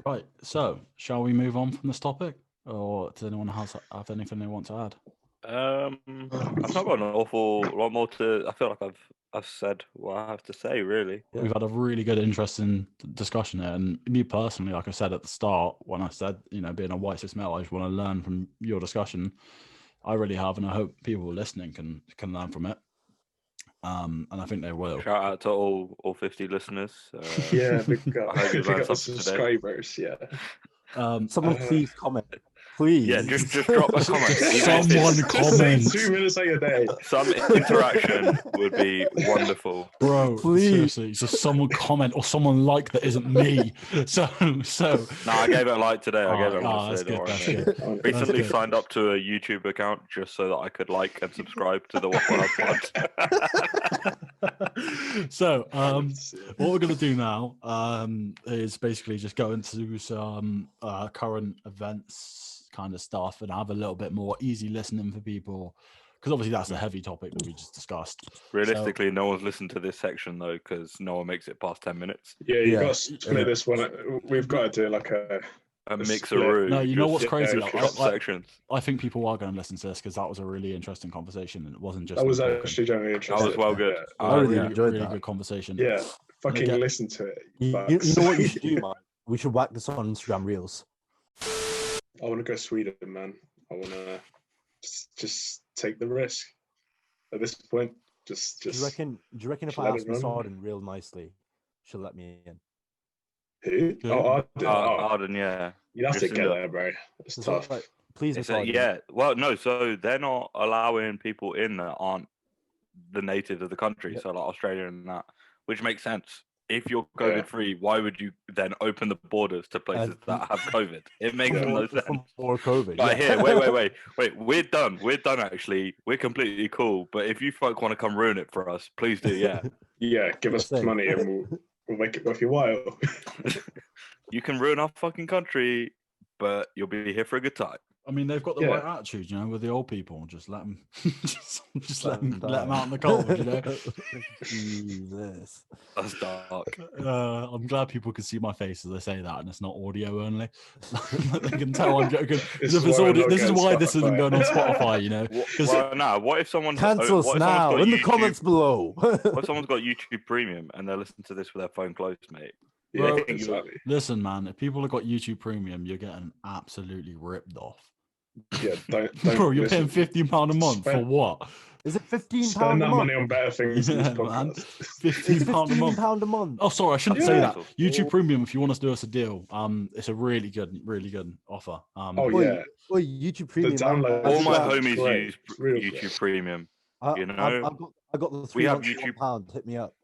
Right, so shall we move on from this topic, or does anyone have anything they want to add? I've not got an awful lot more to. I feel like I've said what I have to say. Really, We've had a really good, interesting discussion here, and me personally, like I said at the start, when I said, being a white cis male, I just want to learn from your discussion. I really have, and I hope people listening can learn from it. And I think they will. Shout out to all 50 listeners. Yeah, big I hope you learned the something today. subscribers. Yeah. Someone please comment. Please. Yeah, just drop a comment. Someone comment. 2 minutes a day. Some interaction would be wonderful. Bro, Please. seriously, just someone comment or someone like that isn't me. So. No, I gave it a like today. I gave it a like that's today. good. That's Don't worry, good. mate. Recently That's good. signed up to a YouTube account just so that I could like and subscribe to the Wafflehouse pod. So, what we're going to do now is basically just go into some current events kind of stuff and have a little bit more easy listening for people, because obviously that's a heavy topic that we just discussed. Realistically, no one's listened to this section though, because no one makes it past 10 minutes. Yeah, you got to split this one. We've got to do like a mixeroo. No, you know what's crazy? Sections. I think people are going to listen to this because that was a really interesting conversation, and it wasn't just. That was actually generally interesting. That was well good. Yeah. I really enjoyed really that. good conversation. Yeah, fucking listen to it. You know what you should do, man? We should whack this on Instagram Reels. I want to go Sweden, man. I want to just take the risk. At this point, just. Do you reckon if I ask Miss Arden real nicely, she'll let me in? Who? Oh, Arden, yeah. You have to get there, bro. It's tough. Like, please, Miss Arden. Yeah. Well, no. So they're not allowing people in that aren't the natives of the country. So like Australia and that, which makes sense. If you're COVID free, why would you then open the borders to places that have COVID? It makes no sense. More COVID. Right here, wait. We're done. We're done. Actually, we're completely cool. But if you folk want to come ruin it for us, please do. Yeah. Yeah, give us money and we'll make it worth your while. You can ruin our fucking country, but you'll be here for a good time. I mean, they've got the right attitude, with the old people. Just let them, just let them out in the cold, Jesus, that's dark. I'm glad people can see my face as I say that, and it's not audio only. They can tell I'm joking. This is why this isn't going on Spotify, What if someone cancel us now in the comments below? What if someone's got YouTube Premium and they're listening to this with their phone closed, mate? Bro, exactly. Listen, man, if people have got YouTube Premium, you're getting absolutely ripped off. Yeah, don't bro, you're paying £15 a month for what? Is it £15 Spend a that month? money on better things. Yeah, man. £15 a month. Oh, sorry, I shouldn't say that. YouTube Premium, if you want us to do us a deal, it's a really good offer. YouTube Premium. All my homies use YouTube Premium. I got the £300 hit me up.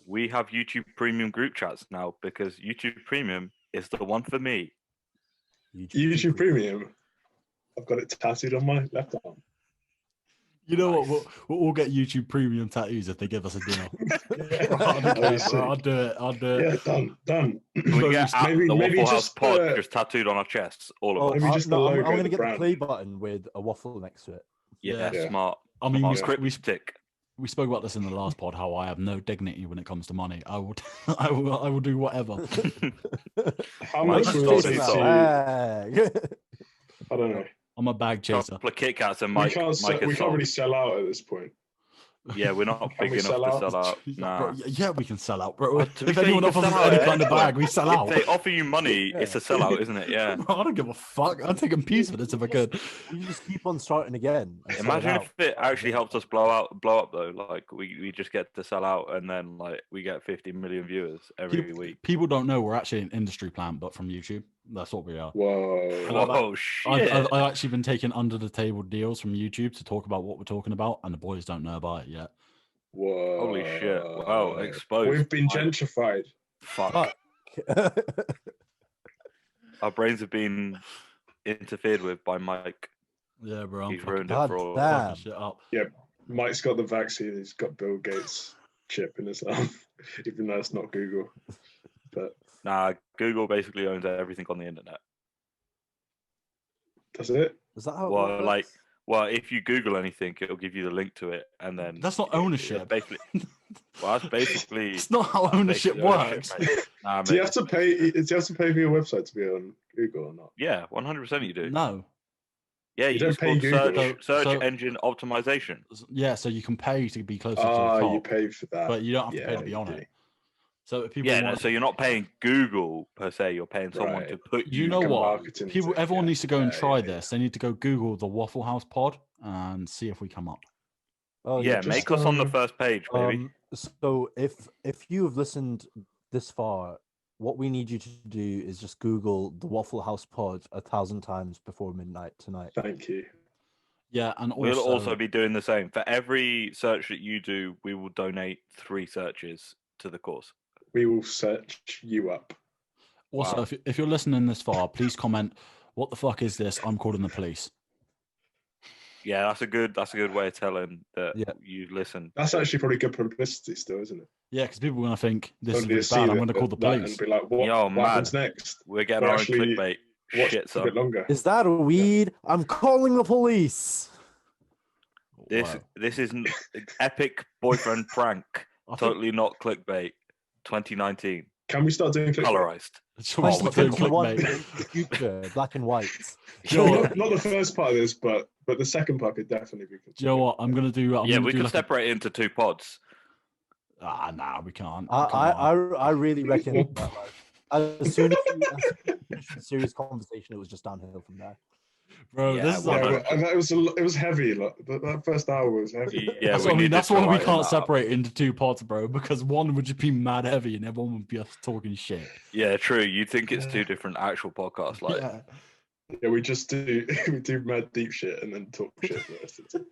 We have YouTube Premium group chats now because YouTube Premium is the one for me. YouTube Premium. I've got it tattooed on my left arm. You know what? We'll get YouTube Premium tattoos if they give us a deal. I'll do it. Yeah, done. We get the Wafflehouse pod just tattooed on our chests, all of us. Maybe just the logo. I'm going to get the play button with a waffle next to it. Yeah. Smart. I mean, we spoke about this in the last pod. How I have no dignity when it comes to money. I will do whatever. How much will it I don't know. I'm a bag chaser. A couple of Kit Kats and we can't really sell out at this point. Yeah, we're not big enough to sell out. Nah. Bro, yeah, we can sell out, bro. If anyone offers us any kind of bag, we sell out. If they offer you money, it's a sellout, isn't it? Yeah. I don't give a fuck. I'm taking peace for this if I could. You just keep on starting again. Imagine if it actually helps us blow up though. Like we just get to sell out and then like we get 50 million viewers every week. People don't know we're actually an industry plant, but from YouTube. That's what we are. Whoa. Whoa, shit! I've actually been taking under the table deals from YouTube to talk about what we're talking about, and the boys don't know about it yet. Whoa. Holy shit! Wow, exposed. We've been gentrified. Fuck. Our brains have been interfered with by Mike. Yeah, bro. I'm He's fucking, ruined it God for all. damn. fucking shit up. Yeah, Mike's got the vaccine. He's got Bill Gates' chip in his arm, even though it's not Google. But Nah, Google basically owns everything on the internet. does it? Is that how it Well, works? like, if you Google anything, it'll give you the link to it, and then That's not ownership. Basically, well, that's basically. It's not how that's ownership basically works. mate. Nah, Do you mate. have to pay? Do you have to pay for your website to be on Google or not? Yeah, 100% you do. No. Yeah, You you don't use pay called Google. search engine optimization. Yeah, so you can pay to be closer to the Oh, top, you pay for that. but you don't have to pay to Yeah, be you on do. it. So if people Yeah, no, want, so you're not paying Google per se. You're paying someone to Right. put you you. know like a what? marketing People, thing, everyone yeah. needs to go and Yeah, try yeah, this. They need to go Google the Waffle House pod and see if we come up. Oh, Yeah, just, make us on the first page, baby. So if you have listened this far, what we need you to do is just Google the Waffle House pod 1,000 times before midnight tonight. Thank you. Yeah, and We'll also be doing the same. For every search that you do, we will donate 3 searches to the cause. We will search you up. also Wow. if you're listening this far, please comment. What the fuck is this? I'm calling the police. Yeah, that's a good way of telling that Yeah. you listen. That's actually probably good publicity, still, isn't it? Yeah, because people are gonna think this is Somebody really will see bad. I'm that- gonna call the that police. and be like, "What, Yo, what happens mad. next?" We're getting But our own actually, clickbait. Watch Shit, a son. bit longer. Is that a weed? I'm calling the police. Wow. This is an epic boyfriend prank. I think- Totally not clickbait. 2019. Can we start doing clickbait? Colorized. Shall we Oh, start we doing could You want clickbait? in the future, black and white. Do you know what? Not the first part of this, but the second part could definitely be. Do you know what? I'm gonna do. I'm Yeah, gonna we do could like separate it into 2 pods. nah, we can't. I really reckon that, like, as soon as you finished the serious conversation, it was just downhill from there. Bro, Yeah, this is well, like, And it was heavy. Like that first hour was heavy. Yeah, that's we what I mean. needed That's to why we lighten can't that up. separate it into 2 pods, bro. Because one would just be mad heavy, and everyone would be us talking shit. Yeah, true. You think it's 2 Yeah. different actual podcasts, like Yeah. Yeah, we just do we do mad deep shit and then talk shit for the rest of the time.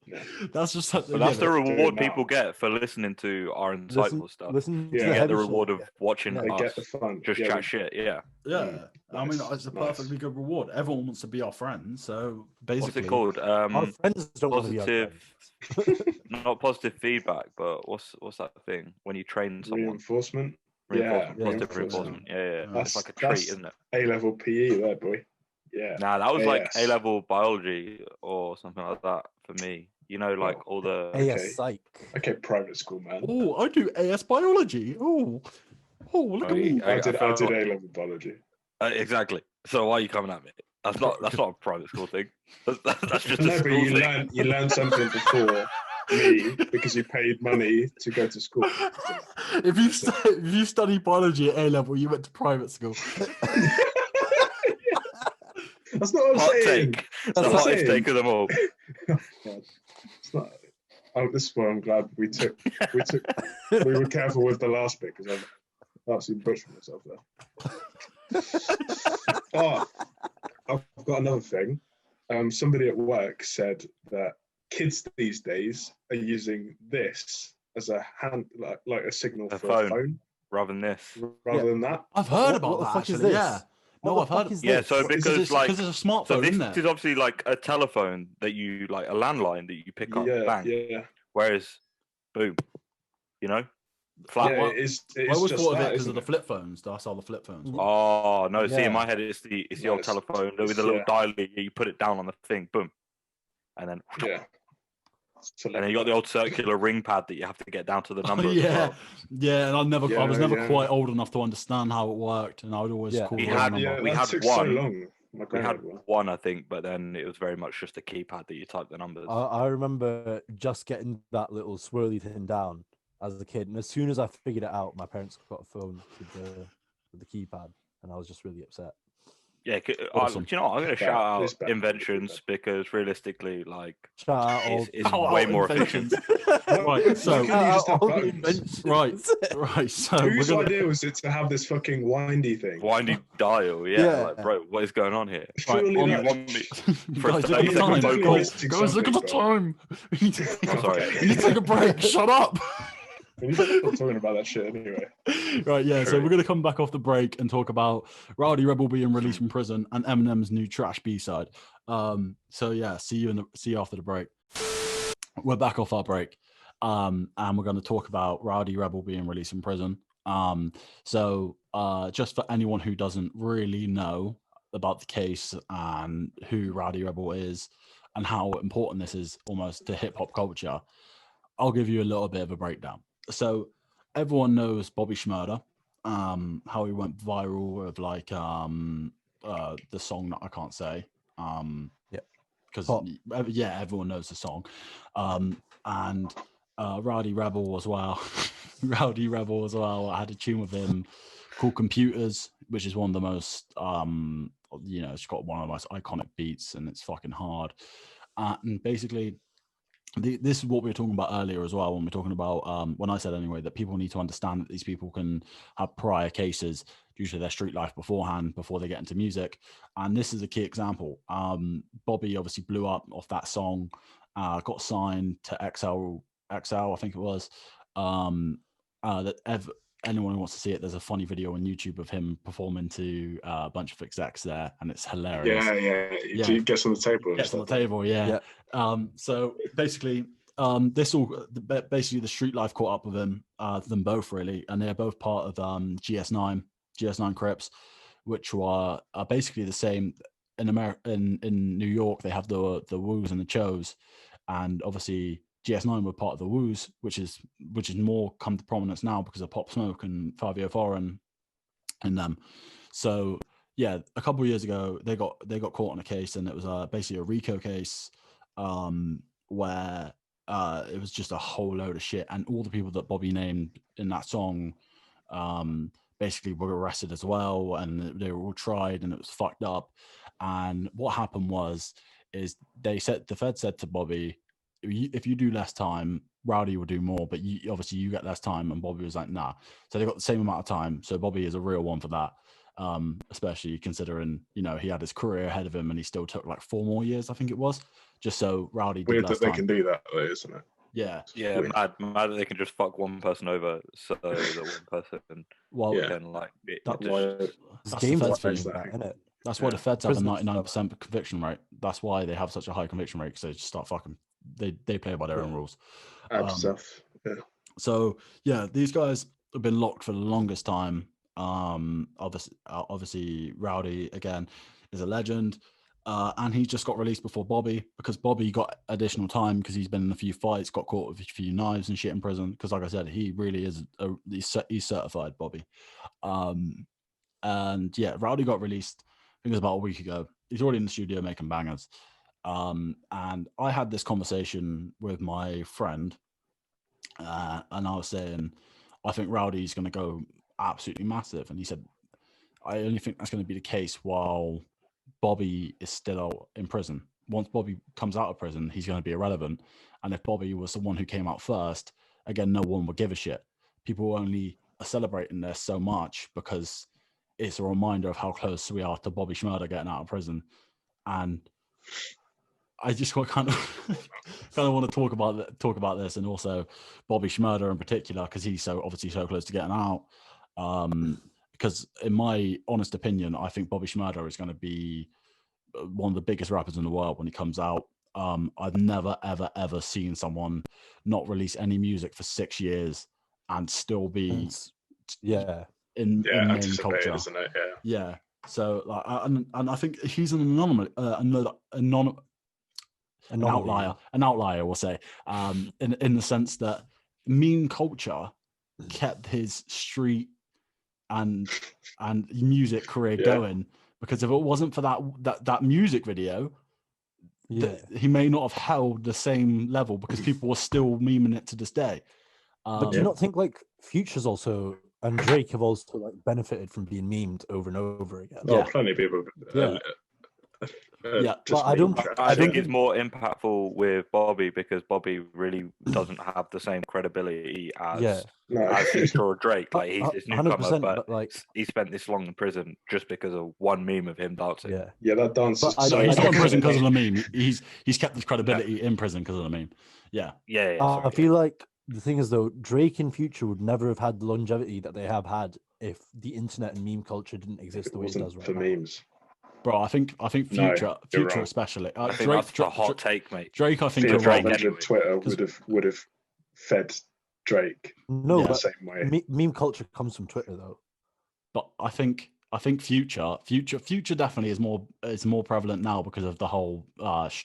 Yeah. That's just. but that's the do it reward now. people get for listening to our insightful stuff. Listen Yeah. to You the get the heavy reward shit. of watching Yeah. They us get the fun. just Yeah, chat shit. Yeah. Yeah, I mean, nice, it's a nice. perfectly good reward. Everyone wants to be our friend, so basically, What's it called? Our friends don't want to be our Positive, friends. not positive feedback, but what's that thing when you train someone? Reinforcement. Reinforcement, Yeah, positive reinforcement. reinforcement. Yeah. That's- It's like a treat, that's isn't it? A-level PE there, boy. Yeah. Nah, that was like AS. A-level biology or something like that for me. You know, like all the Okay. AS Psych. Okay, private school, man. oh, I do AS biology. Oh, look at me. I did feel like- A-level biology. exactly. So why are you coming at me? That's not a private school thing. That's just a No, but school you thing. learned something before me because you paid money to go to school. If you study biology at A level, you went to private school. That's not what I'm Hot saying. take. That's The what I'm hottest saying. take of them all. It's not. Oh, this is why I'm glad we were careful with the last bit because I've absolutely butchered myself there. Oh, I've got another thing. Somebody at work said that kids these days are using this as a hand, like a signal A for phone. a phone, Rather than this. rather than that. I've heard What about the that fuck is actually. this? Yeah. No, What I've the heard. fuck is Yeah, this? so because it's like a smartphone, so this isn't it? is obviously like a telephone that you like a landline that you pick up, Yeah, bang. yeah, Whereas, boom, you know, flat. yeah. one. It's I always just thought of it that, because isn't of the it? flip phones. That's how the flip phones work. Oh no! See, Yeah. in my head, it's the old Nice. telephone with the little Yeah. dial. You put it down on the thing, boom, and then Yeah. and then you got the old circular ring pad that you have to get down to the number. as yeah, well. yeah, and I was never Yeah. quite old enough to understand how it worked, and I would always Yeah. call We the had- wrong number. we that had took one. so long. My We had grandma one. one, I think, but then it was very much just a keypad that you type the numbers. I remember just getting that little swirly thing down as a kid, and as soon as I figured it out, my parents got a phone with the keypad, and I was just really upset. Yeah, Awesome. do you know what? I'm going to That shout is out bad. Inventions because realistically, like, Shout out all it's Shout way out more Inventions. efficient. Right, so- why couldn't you just have all the buttons? inventions. Right. So we're Whose gonna. idea was it to have this fucking windy thing? Windy dial, yeah, Yeah. like, bro, what is going on here? Surely on You that- want me for Guys, a look at 30 the second time. definitely vocal? missing Guys, look at the something, bro. time. We need to, I'm sorry. Okay. we need to take a break. Shut up. We need to stop talking about that shit anyway. Right, yeah. So True. we're gonna come back off the break and talk about Rowdy Rebel being released from prison and Eminem's new trash B-side. So yeah, see you after the break. We're back off our break, and we're going to talk about Rowdy Rebel being released from prison. So just for anyone who doesn't really know about the case and who Rowdy Rebel is and how important this is almost to hip hop culture, I'll give you a little bit of a breakdown. So everyone knows Bobby Shmurda, how he went viral with like the song that I can't say. Because Pop. yeah, everyone knows the song, and Rowdy Rebel as well. Rowdy Rebel as well. I had a tune with him called "Computers," which is one of the most, it's got one of the most iconic beats, and it's fucking hard. And basically, this is what we were talking about earlier as well when we're talking about when I said anyway that people need to understand that these people can have prior cases, usually their street life beforehand before they get into music, and this is a key example. Bobby obviously blew up off that song, got signed to XL I think it was. Anyone who wants to see it, there's a funny video on YouTube of him performing to a bunch of execs there, and it's hilarious. Yeah. He gets on the table. Gets on the table, yeah. So basically, basically the street life caught up with them both really, and they're both part of GS9 Crips, which are basically the same in America. In New York, they have the Woos and the Chos, and obviously GS9 were part of the Woos, which is more come to prominence now because of Pop Smoke and 504 and them. So yeah, a couple of years ago they got caught on a case, and it was basically a RICO case, where it was just a whole load of shit, and all the people that Bobby named in that song basically were arrested as well, and they were all tried, and it was fucked up. And what happened is the Fed said to Bobby, if you do less time, Rowdy will do more, but obviously you get less time. And Bobby was like, nah. So they got the same amount of time. So Bobby is a real one for that, especially considering, he had his career ahead of him, and he still took like 4 more years, I think it was, just so Rowdy did Weird less that they time. can do that, though, isn't it? Yeah. Yeah, mad that they can just fuck one person over so that one person can like. That's This the game's Feds like for you. that, isn't it? That's why the Feds have a Prisoners 99% conviction rate. That's why they have such a high conviction rate, because they just start fucking. They play by their own rules. Stuff. Yeah. So yeah, these guys have been locked for the longest time. Obviously, Rowdy again is a legend, and he just got released before Bobby, because Bobby got additional time because he's been in a few fights, got caught with a few knives and shit in prison. Because like I said, he really is he's certified Bobby. And yeah, Rowdy got released, I think it was about a week ago. He's already in the studio making bangers. And I had this conversation with my friend, and I was saying, I think Rowdy's going to go absolutely massive. And he said, I only think that's going to be the case while Bobby is still in prison. Once Bobby comes out of prison, he's going to be irrelevant. And if Bobby was the one who came out first, again, no one would give a shit. People only are celebrating this so much because it's a reminder of how close we are to Bobby Shmurda getting out of prison. And I just kind of want to talk about this, and also Bobby Shmurda in particular, because he's obviously so close to getting out. Because in my honest opinion, I think Bobby Shmurda is going to be one of the biggest rappers in the world when he comes out. I've never ever seen someone not release any music for 6 years and still be in main culture, isn't it? Yeah. So like, and I think he's an anomaly, an outlier, we'll say, in the sense that meme culture kept his street and music career going, because if it wasn't for that music video, he may not have held the same level, because people were still memeing it to this day. But do you not think like Future's also And Drake have also like benefited from being memed over and over again. Oh, Yeah. plenty of people. Yeah. Yeah, but I don't- I think don't- it's more impactful with Bobby because Bobby really doesn't have the same credibility as Future or Drake. Like he's this newcomer, 100%, but but like he spent this long in prison just because of one meme of him dancing. yeah, that dance But is I- No, so he's not in prison because different. of the meme. He's kept his credibility in prison because of the meme. Yeah. Yeah. I sorry. feel like the thing is though, Drake and Future would never have had the longevity that they have had if the internet and meme culture didn't exist It the way it wasn't does right for now. memes. Bro, I think No, Future you're wrong. especially. I think that's a hot take, mate. Drake, I think Fear you're wrong. 500 anyway. Twitter would have fed Drake No, Yeah. the but same way. meme culture comes from Twitter though. But I think Future definitely is more prevalent now because of the whole she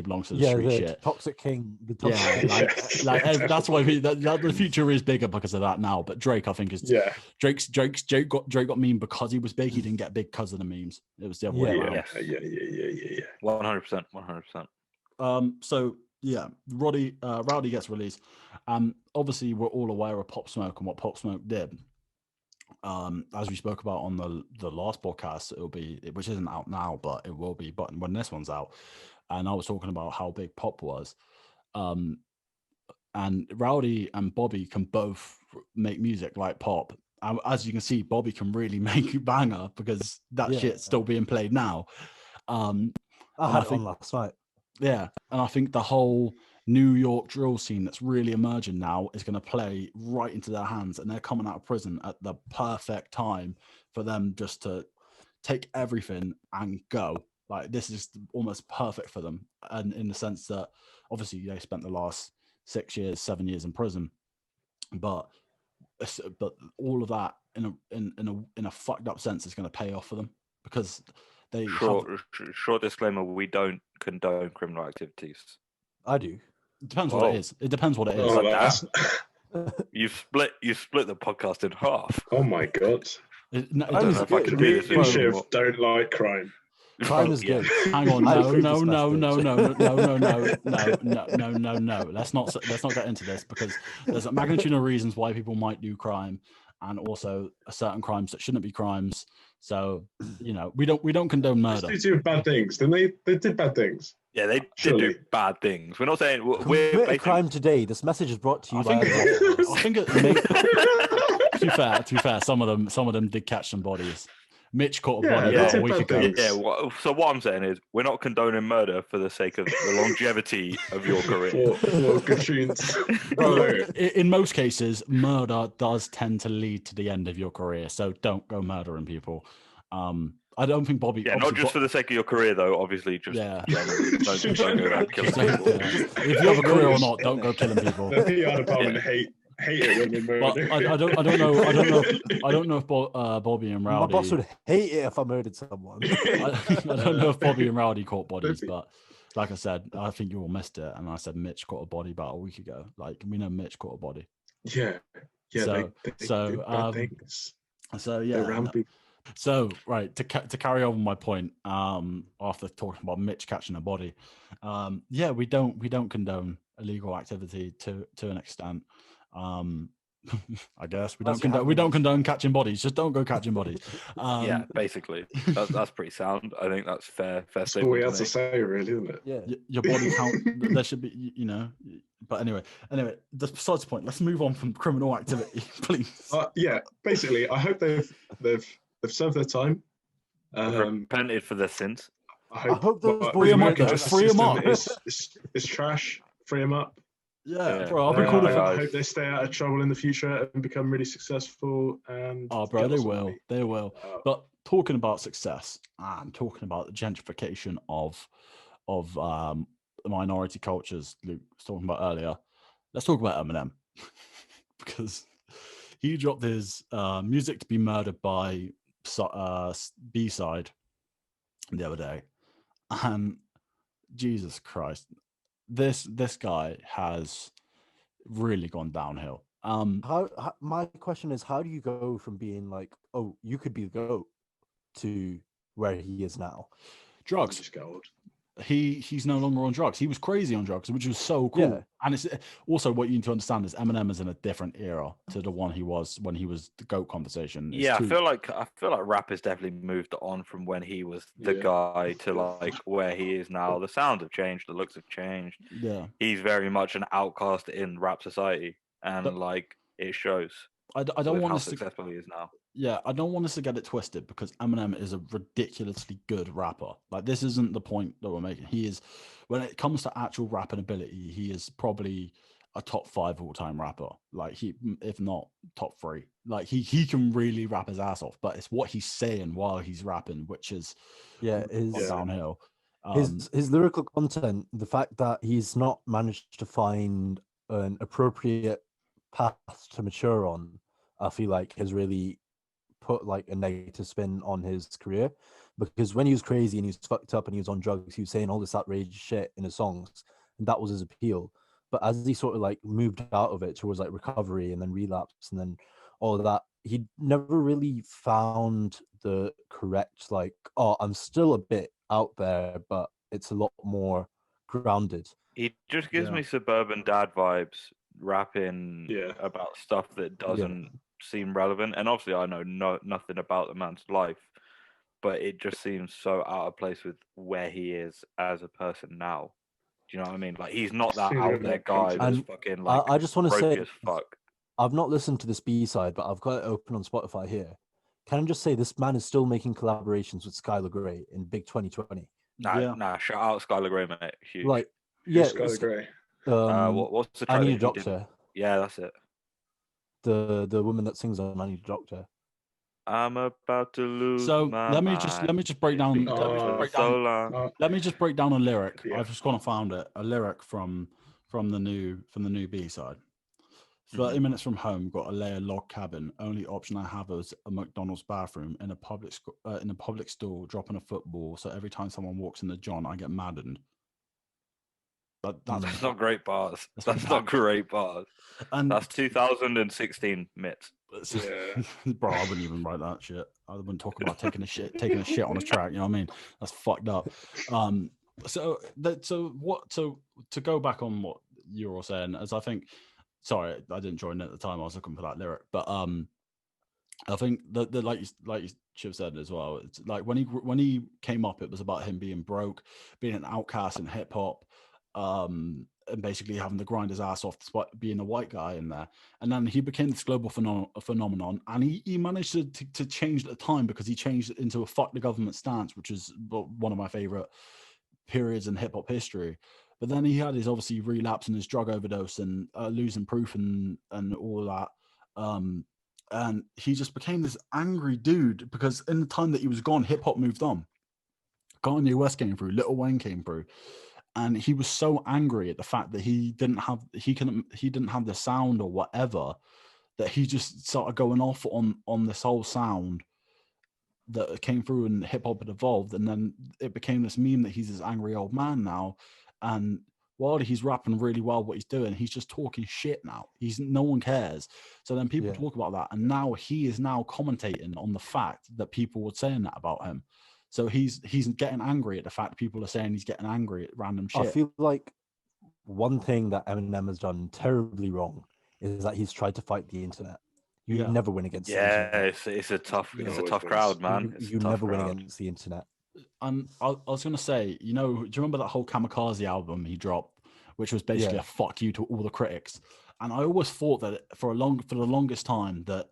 belongs to the street the shit. Toxic King. The Yeah, toxic like that's why the Future is bigger because of that now. But Drake, I think, is Yeah, Drake got meme because he was big. He didn't get big because of the memes. It was the other way Yeah. around. yeah. 100%. So yeah, Rowdy gets released. Obviously we're all aware of Pop Smoke and what Pop Smoke did. As we spoke about on the last podcast, which isn't out now, but it will be. But when this one's out, and I was talking about how big Pop was, and Rowdy and Bobby can both make music like Pop. As you can see, Bobby can really make a banger because that shit's still being played now. I had it on last night. Yeah, and I think the whole New York drill scene that's really emerging now is going to play right into their hands, and they're coming out of prison at the perfect time for them just to take everything and go. Like this is almost perfect for them, and in the sense that obviously they spent the last 6 years, 7 years in prison, but all of that in a fucked up sense is going to pay off for them because they Short disclaimer: we don't condone criminal activities. I do. It depends what it is. It depends what it is. Oh, Like You've split the podcast in half. oh my god. It I don't know if I can do Me this and Shiv anymore. don't like crime. Crime is Yeah. good. Hang on, I no. hate this No. Let's not get into this because there's a magnitude of reasons why people might do crime, and also certain crimes that shouldn't be crimes. So we don't condone murder. They do bad things. Then they did bad things. Yeah, they did Surely. do bad things. We're not saying we're Commit a basically crime today. This message is brought to you I by. think to be fair, some of them did catch some bodies. Mitch caught a body they about a did week bad ago. things. Yeah. So what I'm saying is, we're not condoning murder for the sake of the longevity of your career. For good tunes. In most cases, murder does tend to lead to the end of your career. So don't go murdering people. I don't think Bobby. Yeah, not just for the sake of your career, though. Obviously, just generally, don't go around killing people. If you have a career or not, don't go killing people. The PR department hate it when they murder. But I don't know if Bobby and My Rowdy. boss would hate it if I murdered someone. I don't know if Bobby and Rowdy caught bodies, but like I said, I think you all missed it. And I said Mitch caught a body about a week ago. Like we know Mitch caught a body. Yeah. So- they so, did bad things. So They're yeah. around people. So right to carry on my point, after talking about Mitch catching a body, we don't condone illegal activity to an extent. I guess we don't condone catching bodies. Just don't go catching bodies. Yeah, basically, that's pretty sound. I think that's fair. That's all we have to say, really, isn't it? Yeah. Your body count. There should be, But anyway, that's besides the point. Let's move on from criminal activity, please. Yeah, basically, I hope they've served their time. Repented for their sins. I hope those well, boys Free 'em work up, though. out. Free 'em up. It's trash. Free them up. Yeah, Yeah. bro. I'll be cool if I hope they stay out of trouble in the future and become really successful. And Oh, bro, get they lots of will. money. They will. But talking about success and talking about the gentrification of minority cultures, Luke was talking about earlier. Let's talk about Eminem because he dropped his music to be murdered by B-side the other day, and Jesus Christ, this guy has really gone downhill. How my question is, how do you go from being like, oh, you could be the GOAT to where he is now? Drugs. Just get old. he's no longer on drugs. He was crazy on drugs, which was so cool. Yeah. And it's also what you need to understand is Eminem is in a different era to the one he was when he was the GOAT conversation. It's I feel like rap has definitely moved on from when he was the guy to like where he is now. The sounds have changed, the looks have changed. Yeah, he's very much an outcast in rap society, and like it shows. I don't want how us to successful he is now. Yeah, I don't want us to get it twisted because Eminem is a ridiculously good rapper. Like, this isn't the point that we're making. He is, when it comes to actual rapping ability, he is probably a top 5 all-time rapper. Like, he, if not top 3. Like, he can really rap his ass off, but it's what he's saying while he's rapping, which is downhill. His lyrical content, the fact that he's not managed to find an appropriate path to mature on, I feel like has really put like a negative spin on his career, because when he was crazy and he was fucked up and he was on drugs, he was saying all this outrageous shit in his songs, and that was his appeal. But as he sort of like moved out of it towards like recovery and then relapse and then all of that, he never really found the correct like, oh, I'm still a bit out there, but it's a lot more grounded. He just gives me suburban dad vibes, rapping about stuff that doesn't seem relevant. And obviously I know nothing about the man's life, but it just seems so out of place with where he is as a person now. Do you know what I mean? Like, he's not that out there guy that's fucking like I just want to say, as fuck. I've not listened to this B-side, but I've got it open on Spotify here. Can I just say this man is still making collaborations with Skylar Grey in Big 2020? Nah, shout out Skylar Grey, mate. Huge. Like, Skylar Grey. What's the track? I Need a Doctor. Yeah, that's it. The woman that sings on I Need a Doctor. I'm about to lose. So my let me mind. just break down. Let me just break down a lyric. Yeah. I've just gone and found it. A lyric from the new B side. 30 minutes from home, got a layer log cabin. Only option I have is a McDonald's bathroom in a public store, dropping a football. So every time someone walks in the John, I get maddened. But that's not great bars. That's not great bars. And that's 2016 mitts. Bro, I wouldn't even write that shit. I wouldn't talk about taking a shit on a track. You know what I mean? That's fucked up. So to go back on what you were all saying, as I think, sorry, I didn't join at the time. I was looking for that lyric, but I think that like you Shiv said as well. It's like when he came up, it was about him being broke, being an outcast in hip hop. And basically having to grind his ass off despite being a white guy in there, and then he became this global phenomenon, and he managed to change at the time because he changed it into a fuck the government stance, which is one of my favorite periods in hip hop history. But then he had his obviously relapse and his drug overdose and losing proof and all that, and he just became this angry dude because in the time that he was gone, hip hop moved on. Kanye West came through, Lil Wayne came through. And he was so angry at the fact that he didn't have the sound or whatever, that he just started going off on this whole sound that came through and hip hop had evolved. And then it became this meme that he's this angry old man now. And while he's rapping really well what he's doing, he's just talking shit now. No one cares. So then people talk about that. And now he is now commentating on the fact that people were saying that about him. So he's getting angry at the fact that people are saying he's getting angry at random shit. I feel like one thing that Eminem has done terribly wrong is that he's tried to fight the internet. You never win against the internet. It's a tough crowd, man. You never win against the internet. And I was going to say, do you remember that whole Kamikaze album he dropped, which was basically a fuck you to all the critics? And I always thought that for the longest time that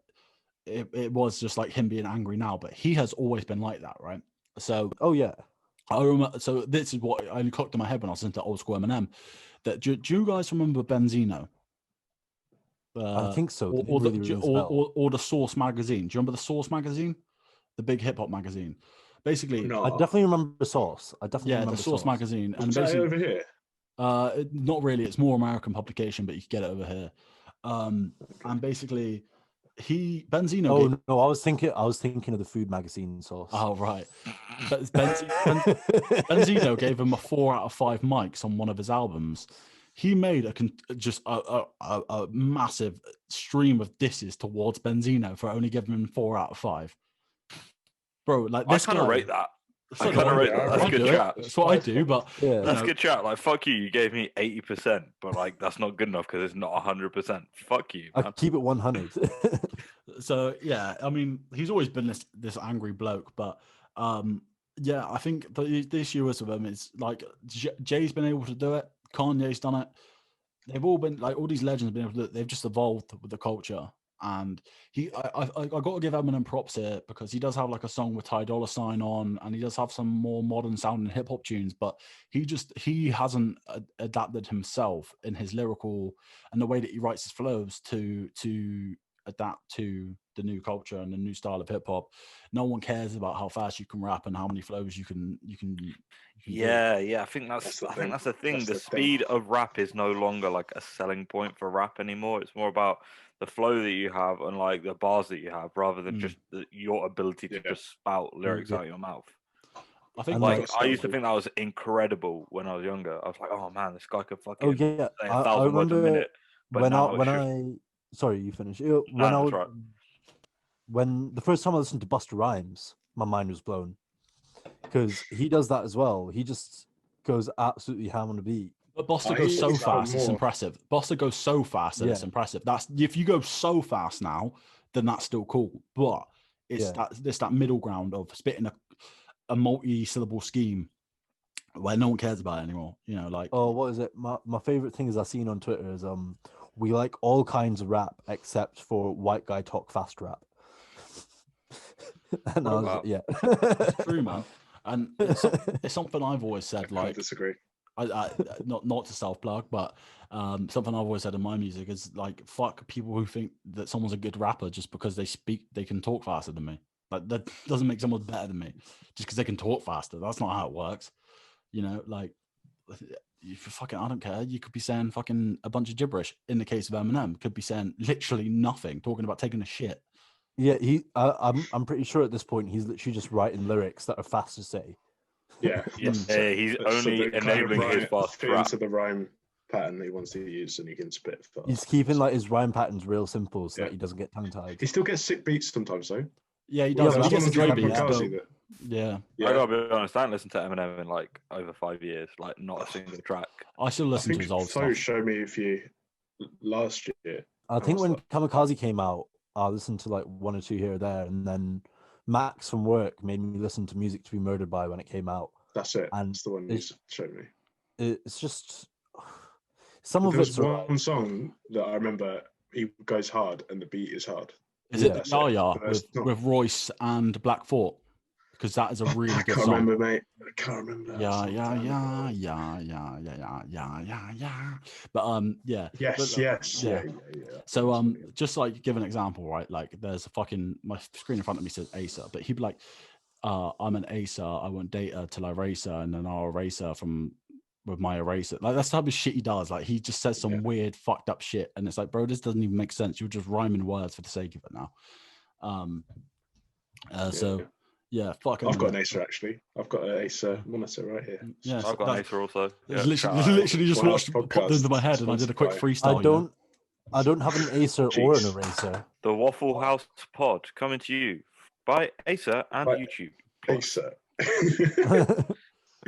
it was just like him being angry now, but he has always been like that, right? So I remember. So this is what I only clocked in my head when I was into old school Eminem. That do you guys remember Benzino? I think so. Or the Source magazine. Do you remember the Source magazine, the big hip hop magazine? Basically, I definitely remember the Source. The Source magazine. And basically over here. Not really. It's more American publication, but you can get it over here. And basically. Benzino. Oh no, I was thinking of the food magazine Source. Oh right, but Benzino gave him a 4 out of 5 mics on one of his albums. He made a massive stream of disses towards Benzino for only giving him 4 out of 5. Bro, like this I kind of rate that. So I kind of rate that. That's I good do it. chat. That's what I do, but Yeah. That's good chat. Like, fuck you. You gave me 80%, but like that's not good enough because it's not 100%. Fuck you, I man. keep it 100. so yeah, I mean, he's always been this angry bloke, but yeah, I think the issue with him is like Jay's been able to do it, Kanye's done it. They've all been like all these legends have been able to do it. They've just evolved with the culture. And I got to give Eminem props here because he does have like a song with Ty Dolla $ign on, and he does have some more modern sounding hip hop tunes, but he hasn't adapted himself in his lyrical and the way that he writes his flows to adapt to the new culture and the new style of hip hop. No one cares about how fast you can rap and how many flows you can do. Yeah. I think that's the thing. The speed of rap is no longer like a selling point for rap anymore. It's more about the flow that you have and like the bars that you have, rather than just your ability to just spout lyrics out your mouth. I think I used to think that was incredible when I was younger. I was like, oh man, this guy could fucking Oh yeah, say 1,000 words a minute. But sorry, you finish. When the first time I listened to Busta Rhymes, my mind was blown because he does that as well. He just goes absolutely ham on the beat. But Busta goes so fast, it's impressive. Busta goes so fast that it's impressive. That's if you go so fast now, then that's still cool. But it's that middle ground of spitting a multi-syllable scheme where no one cares about it anymore. You know, like what is it? My favorite thing is I've seen on Twitter is we like all kinds of rap except for white guy talk fast rap. And I was like, yeah, it's true, man. And it's something I've always said. Like, I disagree. I not to self plug, but something I've always said in my music is like, fuck people who think that someone's a good rapper just because they can talk faster than me. Like that doesn't make someone better than me just because they can talk faster. That's not how it works. You know, like I don't care. You could be saying fucking a bunch of gibberish. In the case of Eminem, could be saying literally nothing, talking about taking a shit. Yeah, I'm pretty sure at this point he's literally just writing lyrics that are fast to say. Yeah, he's only enabling his fast fit rap into the rhyme pattern that he wants to use, and he can spit fast. He's keeping like his rhyme patterns real simple so that he doesn't get tongue tied. He still gets sick beats sometimes, though. Yeah, he does. Yeah, He gets the Dre beats. I gotta be honest, I haven't listened to Eminem in like over 5 years, like not a single track. I still listen to his old stuff. Show me if you last year. I think when Kamikaze came out, I listened to like one or two here or there, and then Max from work made me listen to Music to Be Murdered By when it came out. That's it. And that's the one you showed me. It's just some of it's one song that I remember. He goes hard, and the beat is hard. Is it the Yaya with Royce and Black Thought? Because that is a really good song. I can't remember, mate. I can't remember. Yeah. But Yes. So just like give an example, right? Like there's a fucking my screen in front of me says Acer, but he'd be like, I'm an Acer. I won't date her till I race her, and then I'll erase her with my eraser. Like that's the type of shit he does. Like he just says some weird fucked up shit, and it's like, bro, this doesn't even make sense. You're just rhyming words for the sake of it now. Fucking. I've got an Acer actually. I've got an Acer monitor right here. Yeah, I've got an Acer also. Yeah, literally just popped into my head, and I did a quick freestyle. I don't have an Acer or an eraser. The Wafflehouse pod coming to you by Acer and YouTube. Acer.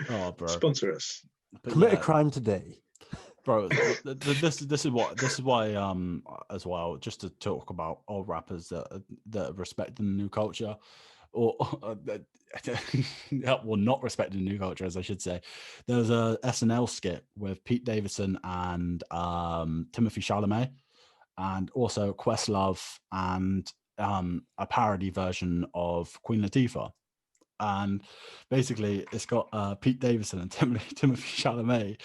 Oh, bro. Sponsor us. Commit a crime today, bro. This is why as well, just to talk about old rappers that respect the new culture, or well, not respecting the new culture, as I should say. There was a SNL skit with Pete Davidson and Timothy Chalamet, and also Questlove, and a parody version of Queen Latifah. And basically, it's got Pete Davidson and Timothy Chalamet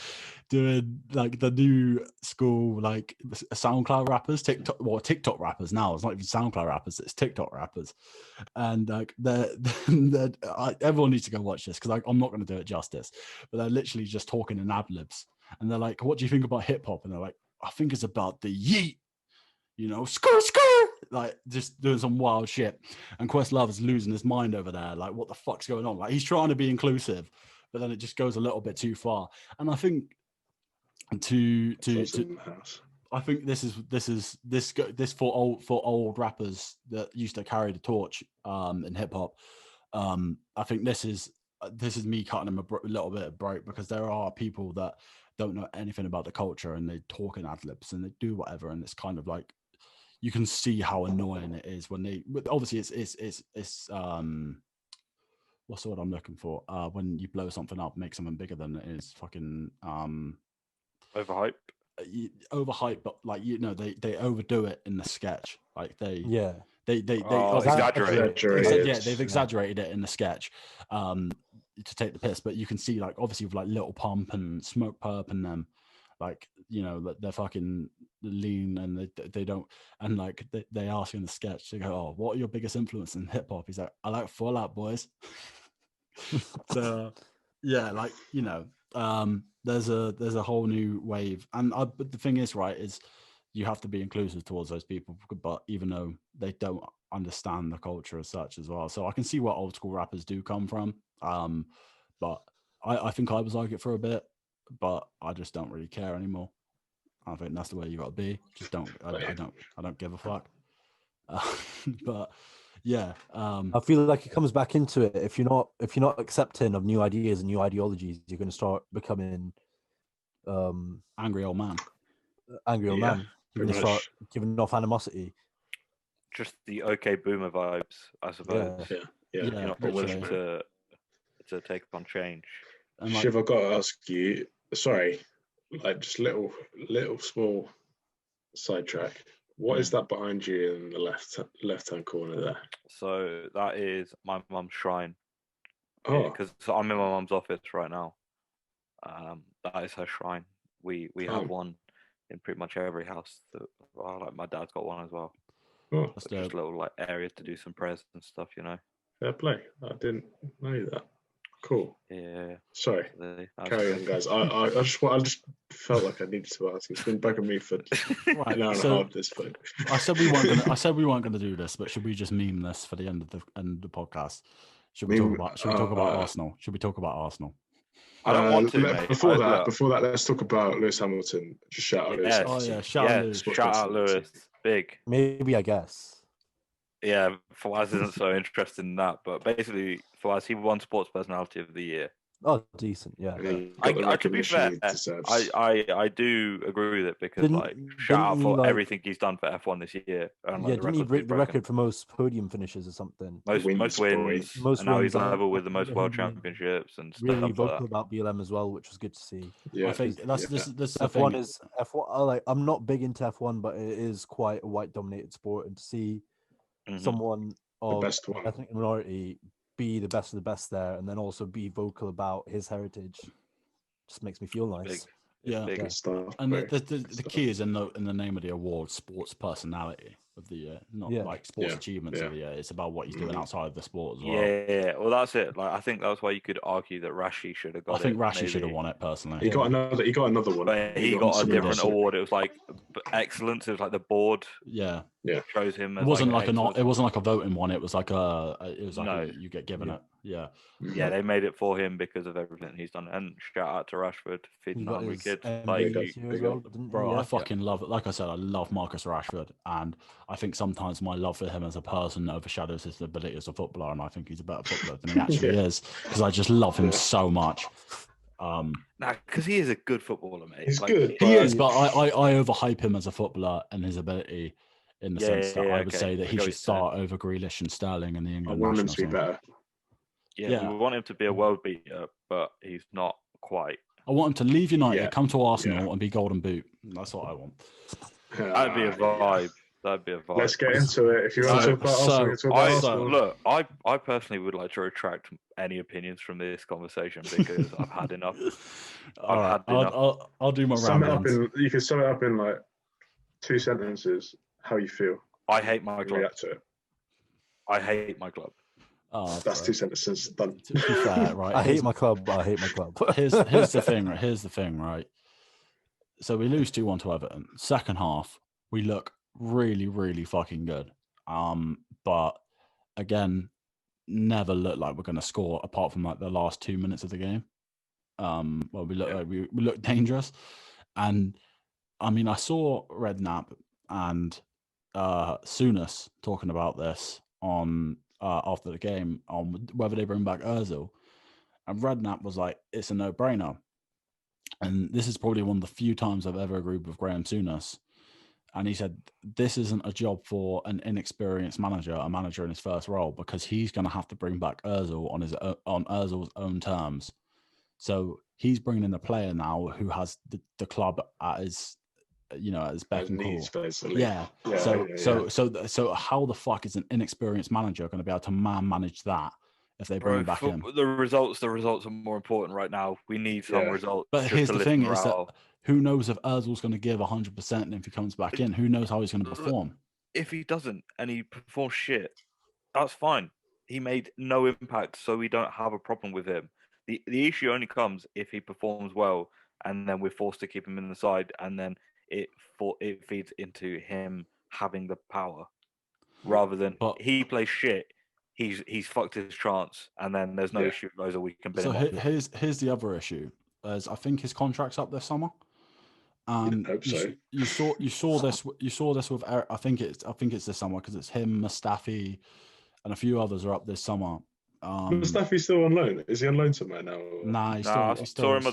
doing like the new school like SoundCloud rappers, TikTok rappers now. It's not even SoundCloud rappers; it's TikTok rappers. And like everyone needs to go watch this because I'm not going to do it justice. But they're literally just talking in ad libs, and they're like, "What do you think about hip hop?" And they're like, "I think it's about the yeet." You know, skr, like just doing some wild shit. And Questlove is losing his mind over there. Like, what the fuck's going on? Like, he's trying to be inclusive, but then it just goes a little bit too far. And I think I think this for old rappers that used to carry the torch in hip hop. I think this is this is me cutting him a little bit of break, because there are people that don't know anything about the culture and they talk in ad libs and they do whatever, and it's kind of like you can see how annoying it is when they. Obviously, it's what's the word I'm looking for? When you blow something up, make something bigger than it is. Fucking Overhype. Overhype, but like they overdo it in the sketch. Like they exaggerate. They've exaggerated it in the sketch to take the piss. But you can see, like, obviously with like Little Pump and Smoke Perp and them, like, they're fucking lean, and they don't, and like they ask in the sketch, they go, "Oh, what are your biggest influence in hip hop?" He's like, "I like Fallout Boys." So yeah, like, there's a whole new wave, and but the thing is, right, is you have to be inclusive towards those people, but even though they don't understand the culture as such as well. So I can see where old school rappers do come from, but I think I was like it for a bit, but I just don't really care anymore. I think that's the way you got to be. Just don't. I don't give a fuck. But yeah, I feel like it comes back into it. If you're not accepting of new ideas and new ideologies, you're going to start becoming angry old man. Angry old man. You're going to start giving off animosity. Just the okay boomer vibes, I suppose. Yeah. You're not willing to take on change. And Shiv, I've got to ask you. Sorry, like just little small sidetrack. What is that behind you in the left-hand corner there? So that is my mum's shrine. Oh, because I'm in my mum's office right now. That is her shrine. We have one in pretty much every house. Like my dad's got one as well. Oh, that's just little like areas to do some prayers and stuff, Fair play. I didn't know that. Cool. Yeah. Sorry. Carry on, guys. I just felt like I needed to ask. It's been bugging me for an hour and a half this point. I said we weren't gonna do this, but should we just meme this for the end of the podcast? Should we talk about Arsenal? Should we talk about Arsenal? I don't want to, mate. Before that, let's talk about Lewis Hamilton. Just shout out Lewis Hamilton. Oh yeah, shout out Lewis. Big. Maybe, I guess. Yeah, Fawaz isn't so interested in that, but basically, Fawaz, he won Sports Personality of the Year. Oh, decent, yeah. To be fair, I do agree with it because shout out for everything he's done for F1 this year. And, didn't he break the record for most podium finishes or something? Most wins, and now he's level with the most world championships and stuff. Really vocal about BLM as well, which was good to see. Yeah, I think this F1 is F1. I'm not big into F1, but it is quite a white-dominated sport, and to see someone of ethnic minority be the best of the best there, and then also be vocal about his heritage, just makes me feel nice. Big stuff. And the key is in the name of the award, Sports Personality of the Year, not like Sports Achievements of the Year. It's about what he's doing outside of the sport as well. Yeah. Well, that's it. Like, I think that's why you could argue that Rashi should have got it. I think Rashi should have won it personally. He got another one. But he got a different award. It was like excellence. It was like the board. Yeah. Chose him. It wasn't like it wasn't like a voting one. It was like you get given it. Yeah. Yeah, they made it for him because of everything he's done. And shout out to Rashford feeding hungry kids. Bro, I fucking love it. Like I said, I love Marcus Rashford, and I think sometimes my love for him as a person overshadows his ability as a footballer, and I think he's a better footballer than he actually is, because I just love him so much. Because he is a good footballer, mate. He's good. He is, but I overhype him as a footballer and his ability in the sense that I would say that he should start over Grealish and Sterling in the England. I want him to be better. Yeah, we want him to be a world beater, but he's not quite. I want him to leave United, come to Arsenal, and be Golden Boot. That's what I want. That'd be a vibe. That'd be a vibe. Let's get into it. If you want to talk about Arsenal, look, I personally would like to retract any opinions from this conversation because I've had enough. I'll do my round. You can sum it up in like 2 sentences. How you feel? I hate my club. React to it. I hate my club. Oh, that's 2 sentences done. To be fair, right? I hate my club, but I hate my club. here's the thing, right? Here's the thing, right? So we lose 2-1 to Everton. Second half, we look really, really fucking good. But again, never look like we're going to score apart from like the last 2 minutes of the game. Well, we look like we look dangerous, and I mean, I saw Redknapp and Souness talking about this on. After the game on whether they bring back Ozil, And Redknapp was like, it's a no-brainer. And this is probably one of the few times I've ever agreed with Graham Souness. And he said, this isn't a job for an inexperienced manager, a manager in his first role, because he's going to have to bring back Ozil on Ozil's own terms. So he's bringing in a player now who has the club at his, at his beck and call. Yeah. So how the fuck is an inexperienced manager going to be able to manage that if they bring him back in? The results are more important right now. We need some results. But here's the thing: is that who knows if Ozil's going to give 100%, and if he comes back in, who knows how he's going to perform? If he doesn't and he performs shit, that's fine. He made no impact, so we don't have a problem with him. The issue only comes if he performs well, and then we're forced to keep him in the side, and then it feeds into him having the power, rather than he plays shit. He's fucked his chance, and then there's no issue with Ozil. We can bin him off. Here's the other issue: is I think his contract's up this summer. You saw this with Eric. I think it's this summer because it's him, Mustafi, and a few others are up this summer. Mustafi's still on loan. Is he on loan somewhere now? Nah, I saw him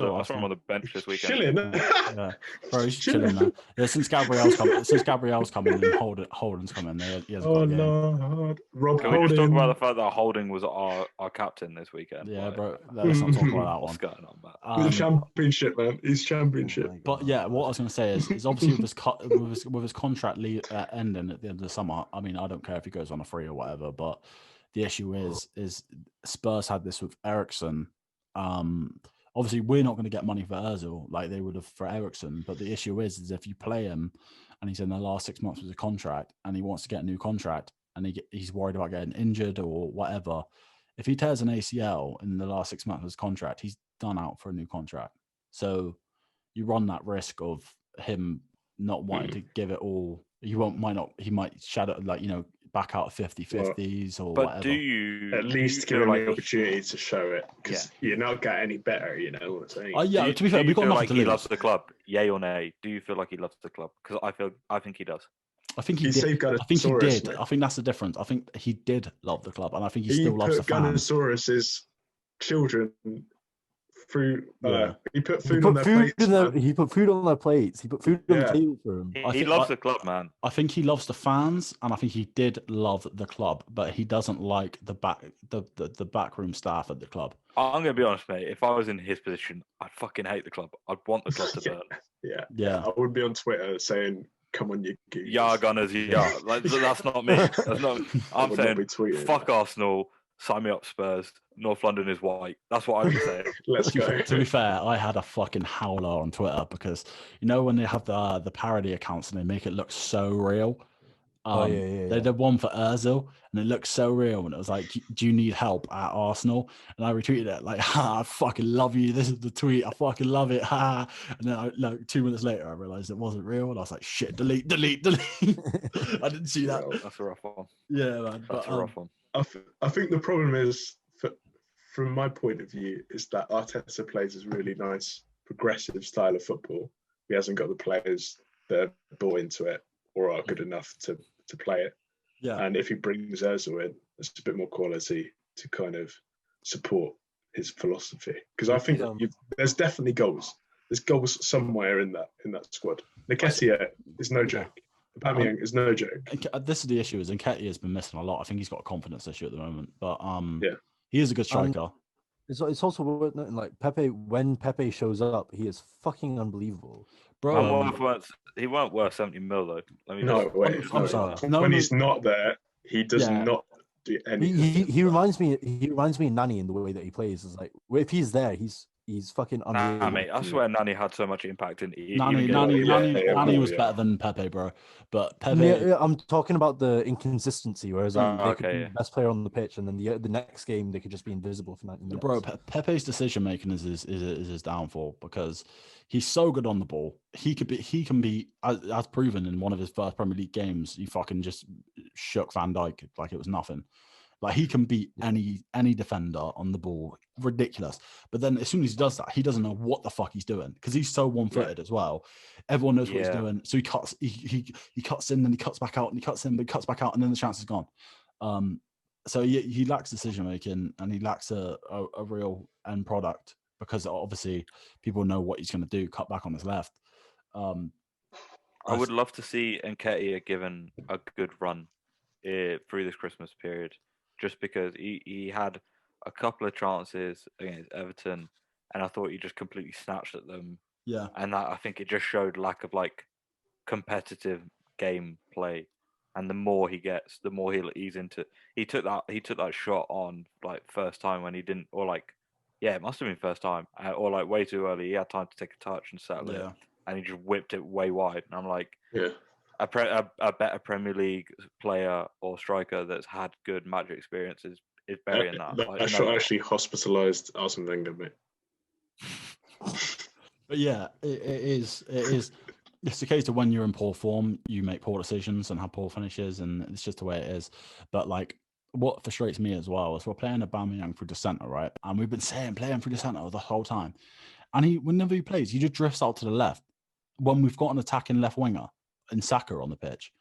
on the bench this weekend. Chilling. Yeah, bro, he's chilling now. Yeah, since Gabriel's coming and Holden's coming. He has got a game. Lord, Rob Can we just talk about the fact that Holding was our captain this weekend? Yeah, bro. Let's not talk about that one. What's going on, man? He's championship, man. He's championship. But yeah, what I was going to say is obviously with his contract ending at the end of the summer. I mean, I don't care if he goes on a free or whatever, but the issue is Spurs had this with Eriksen. Obviously, we're not going to get money for Ozil like they would have for Eriksen. But the issue is if you play him and he's in the last 6 months of his contract and he wants to get a new contract and he's worried about getting injured or whatever, if he tears an ACL in the last 6 months of his contract, he's done out for a new contract. So you run that risk of him not wanting to give it all. He might shadow, back out 50-50s or whatever. But do you at least give him the opportunity to show it? Because you're not getting any better, you know what I'm saying? To be fair, we've got nothing to lose. He loves the club, yay or nay? Do you feel like he loves the club? Because I think he does. I think he did. I think he did. I think that's the difference. I think he did love the club, and I think he still loves the fans. Gunnosaurus's children through. He put food on their plates. He put food on their plates. He put food on the table for him. He loves the club, man. I think he loves the fans, and I think he did love the club, but he doesn't like the backroom staff at the club. I'm gonna be honest, mate. If I was in his position, I'd fucking hate the club. I'd want the club to burn. Yeah. I would be on Twitter saying, "Come on, you goose." Yeah, Gunners, yeah. That's not me. That's not. I'm saying, fuck Arsenal. Sign me up, Spurs. North London is white. That's what I would say. Let's go. To be fair, I had a fucking howler on Twitter because when they have the parody accounts and they make it look so real. They did one for Ozil and it looked so real and it was like, do you need help at Arsenal? And I retweeted it like, I fucking love you. This is the tweet. I fucking love it. And then 2 minutes later, I realized it wasn't real and I was like, shit, delete. I didn't see that. That's a rough one. Yeah, man. That's a rough one. I think the problem is, from my point of view, is that Arteta plays a really nice, progressive style of football. He hasn't got the players that are bought into it or are good enough to play it. Yeah. And if he brings Ozil in, there's a bit more quality to kind of support his philosophy. Because I think there's definitely goals. There's goals somewhere in that squad. Nketiah is no joke. Aubameyang is no joke. This is the issue: is Nketiah has been missing a lot. I think he's got a confidence issue at the moment, but he is a good striker. It's also worth noting, like Pepe. When Pepe shows up, he is fucking unbelievable, bro. He weren't worth 70 mil though. I'm sorry. When he's not there, he does not do anything. He reminds me. He reminds me of Nani in the way that he plays. Is like if he's there, he's fucking unreal. Mate, I swear Nani had so much impact in. Nani was better than Pepe, bro. But Pepe, I'm talking about the inconsistency. Whereas they could be the best player on the pitch, and then the next game they could just be invisible for 90 minutes. Bro, Pepe's decision making is his downfall because he's so good on the ball. He can be as proven in one of his first Premier League games. He fucking just shook Van Dijk like it was nothing. Like he can beat any defender on the ball, ridiculous. But then as soon as he does that, he doesn't know what the fuck he's doing because he's so one-footed as well. Everyone knows what he's doing, so he cuts in, then he cuts back out, and he cuts in, but he cuts back out, and then the chance is gone. so he lacks decision making, and he lacks a real end product, because obviously people know what he's going to do, cut back on his left. I would love to see Nketiah given a good run through this Christmas period, just because he had a couple of chances against Everton, and I thought he just completely snatched at them. Yeah, and I think it just showed lack of like competitive game play. And the more he gets, the more he'll ease into. He took that shot on like first time when he didn't, or like, yeah, it must have been first time, or like way too early. He had time to take a touch and settle it, and he just whipped it way wide. And I'm like, a better Premier League player or striker that's had good match experiences is burying that. That shot actually hospitalised Arsene Wenger, mate. But yeah, it is. It's the case of when you're in poor form, you make poor decisions and have poor finishes, and it's just the way it is. But like, what frustrates me as well is we're playing Aubameyang through the centre, right? And we've been saying play him through the centre the whole time, and whenever he plays, he just drifts out to the left when we've got an attacking left winger and Saka on the pitch.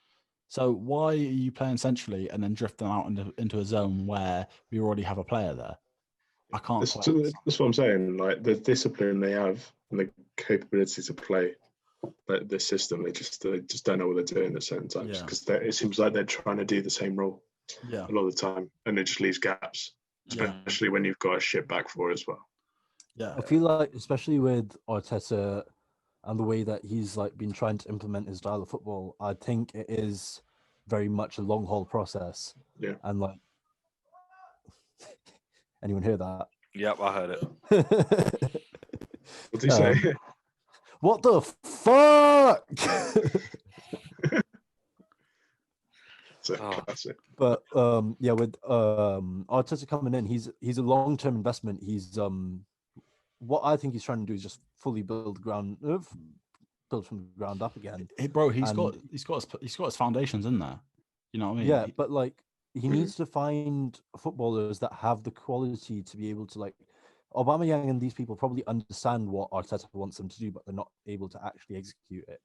So why are you playing centrally and then drifting out into a zone where we already have a player there? I can't. That's what I'm saying. Like the discipline they have and the capability to play like this system, they just don't know what they're doing at certain times, because it seems like they're trying to do the same role a lot of the time, and it just leaves gaps, especially when you've got a shit back four as well. Yeah, I feel like, especially with Arteta and the way that he's like been trying to implement his style of football, I think it is very much a long haul process. Yeah, and like, anyone hear that? Yep, I heard it. What did he say? What the fuck? Classic. But yeah, with Arteta coming in, he's a long-term investment. He's what I think he's trying to do is just fully build from the ground up again. Hey, bro, he's got his foundations in there. You know what I mean? Yeah, but like he needs to find footballers that have the quality to be able to, like, Aubameyang and these people probably understand what Arteta wants them to do, but they're not able to actually execute it.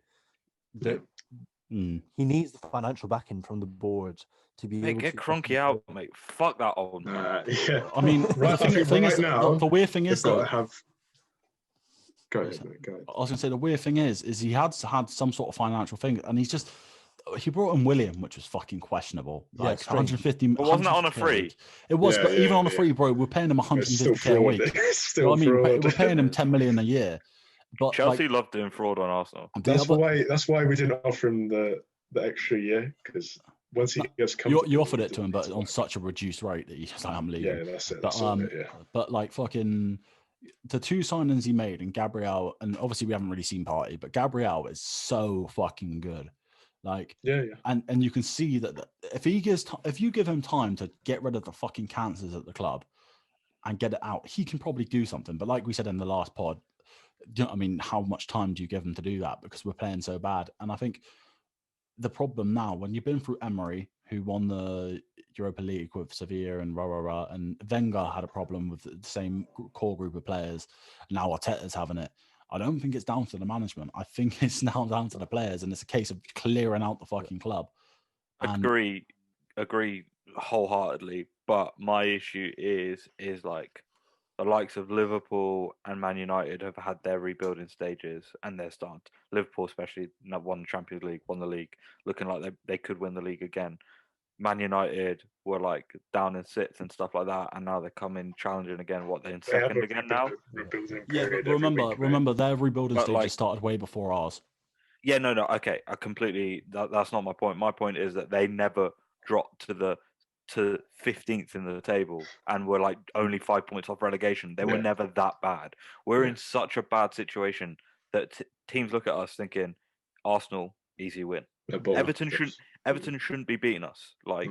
He needs the financial backing from the board to be able to get Kroenke out, mate. Fuck that old man. Yeah, I mean, the weird thing is though. Go ahead, mate. Go ahead. I was going to say the weird thing is he had some sort of financial thing, and he brought in William, which was fucking questionable. Like 150. But wasn't that on a free? It was, but even on a free, bro, we're paying him 150k a week. You know what I mean, we're paying him 10 million a year. But Chelsea loved doing fraud on Arsenal. That's why we didn't offer him the extra year, because once he gets comfortable, you offered it to him, but on such a reduced rate that he's like, I'm leaving. Yeah, that's it. But like fucking the two signings he made, and Gabriel, and obviously we haven't really seen Partey, but Gabriel is so fucking good. Like, and you can see that if you give him time to get rid of the fucking cancers at the club and get it out, he can probably do something. But like we said in the last pod, do you know what I mean? How much time do you give him to do that? Because we're playing so bad. And I think the problem now, when you've been through Emery, who won the Europa League with Sevilla and and Wenger had a problem with the same core group of players. Now Arteta's having it. I don't think it's down to the management. I think it's now down to the players, and it's a case of clearing out the fucking club. Agree wholeheartedly. But my issue is like the likes of Liverpool and Man United have had their rebuilding stages, and they're starting. Liverpool, especially, won the Champions League, won the league, looking like they could win the league again. Man United were like down in sixth and stuff like that, and now they're coming challenging again. They're in second again now. Yeah, but remember, their rebuilding stage started way before ours. Yeah, no, okay, I completely. That's not my point. My point is that they never dropped to 15th in the table and were like only 5 points off relegation. They were never that bad. We're in such a bad situation that teams look at us thinking, Arsenal, easy win. Everton shouldn't be beating us. Like,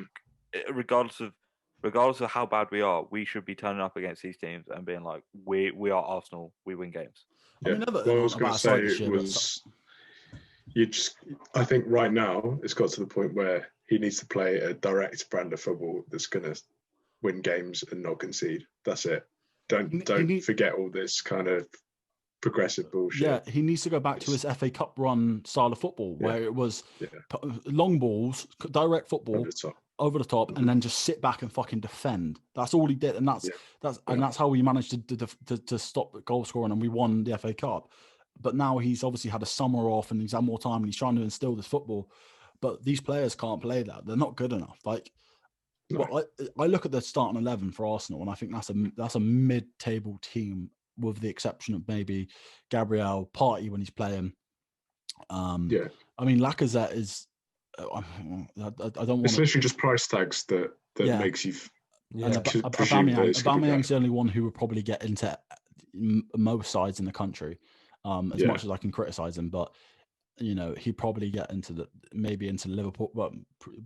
regardless of how bad we are, we should be turning up against these teams and being like, we are Arsenal, we win games. Yeah. What I was going to say was, I think right now it's got to the point where he needs to play a direct brand of football that's going to win games and not concede. That's it. Don't forget all this kind of progressive bullshit. Yeah, he needs to go back to his FA Cup run style of football, where it was long balls, direct football, over the top, and then just sit back and fucking defend. That's all he did, and that's how we managed to stop the goal scoring, and we won the FA Cup. But now he's obviously had a summer off, and he's had more time, and he's trying to instill this football. But these players can't play that; they're not good enough. Like, well, I look at the starting 11 for Arsenal, and I think that's a mid-table team, with the exception of maybe Gabriel, Partey when he's playing. I mean, Lacazette is. I don't want. It's literally just price tags that makes you. And Aubameyang's the only one who would probably get into most sides in the country, as much as I can criticize him. But he'd probably get into Liverpool. But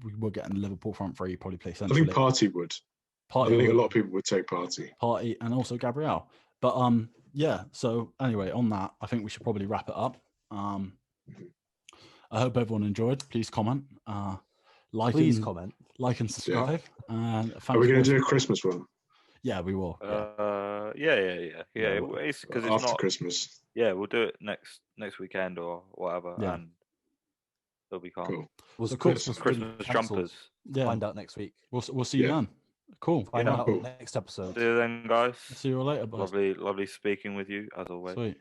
we will get in the Liverpool front three. Probably play centrally. I think Partey would. I think a lot of people would take Partey, and also Gabriel. But So anyway, on that, I think we should probably wrap it up. I hope everyone enjoyed. Please comment. Like and subscribe. And are we going to do a Christmas one? Yeah, we will. Yeah. It's because it's after not Christmas. Yeah, we'll do it next weekend or whatever, and it'll be calm. Cool. Was Christmas jumpers. Yeah. Find out next week. We'll see you then. Cool. Find out next episode. See you then, guys. See you all later, boys. Lovely speaking with you as always. Sweet.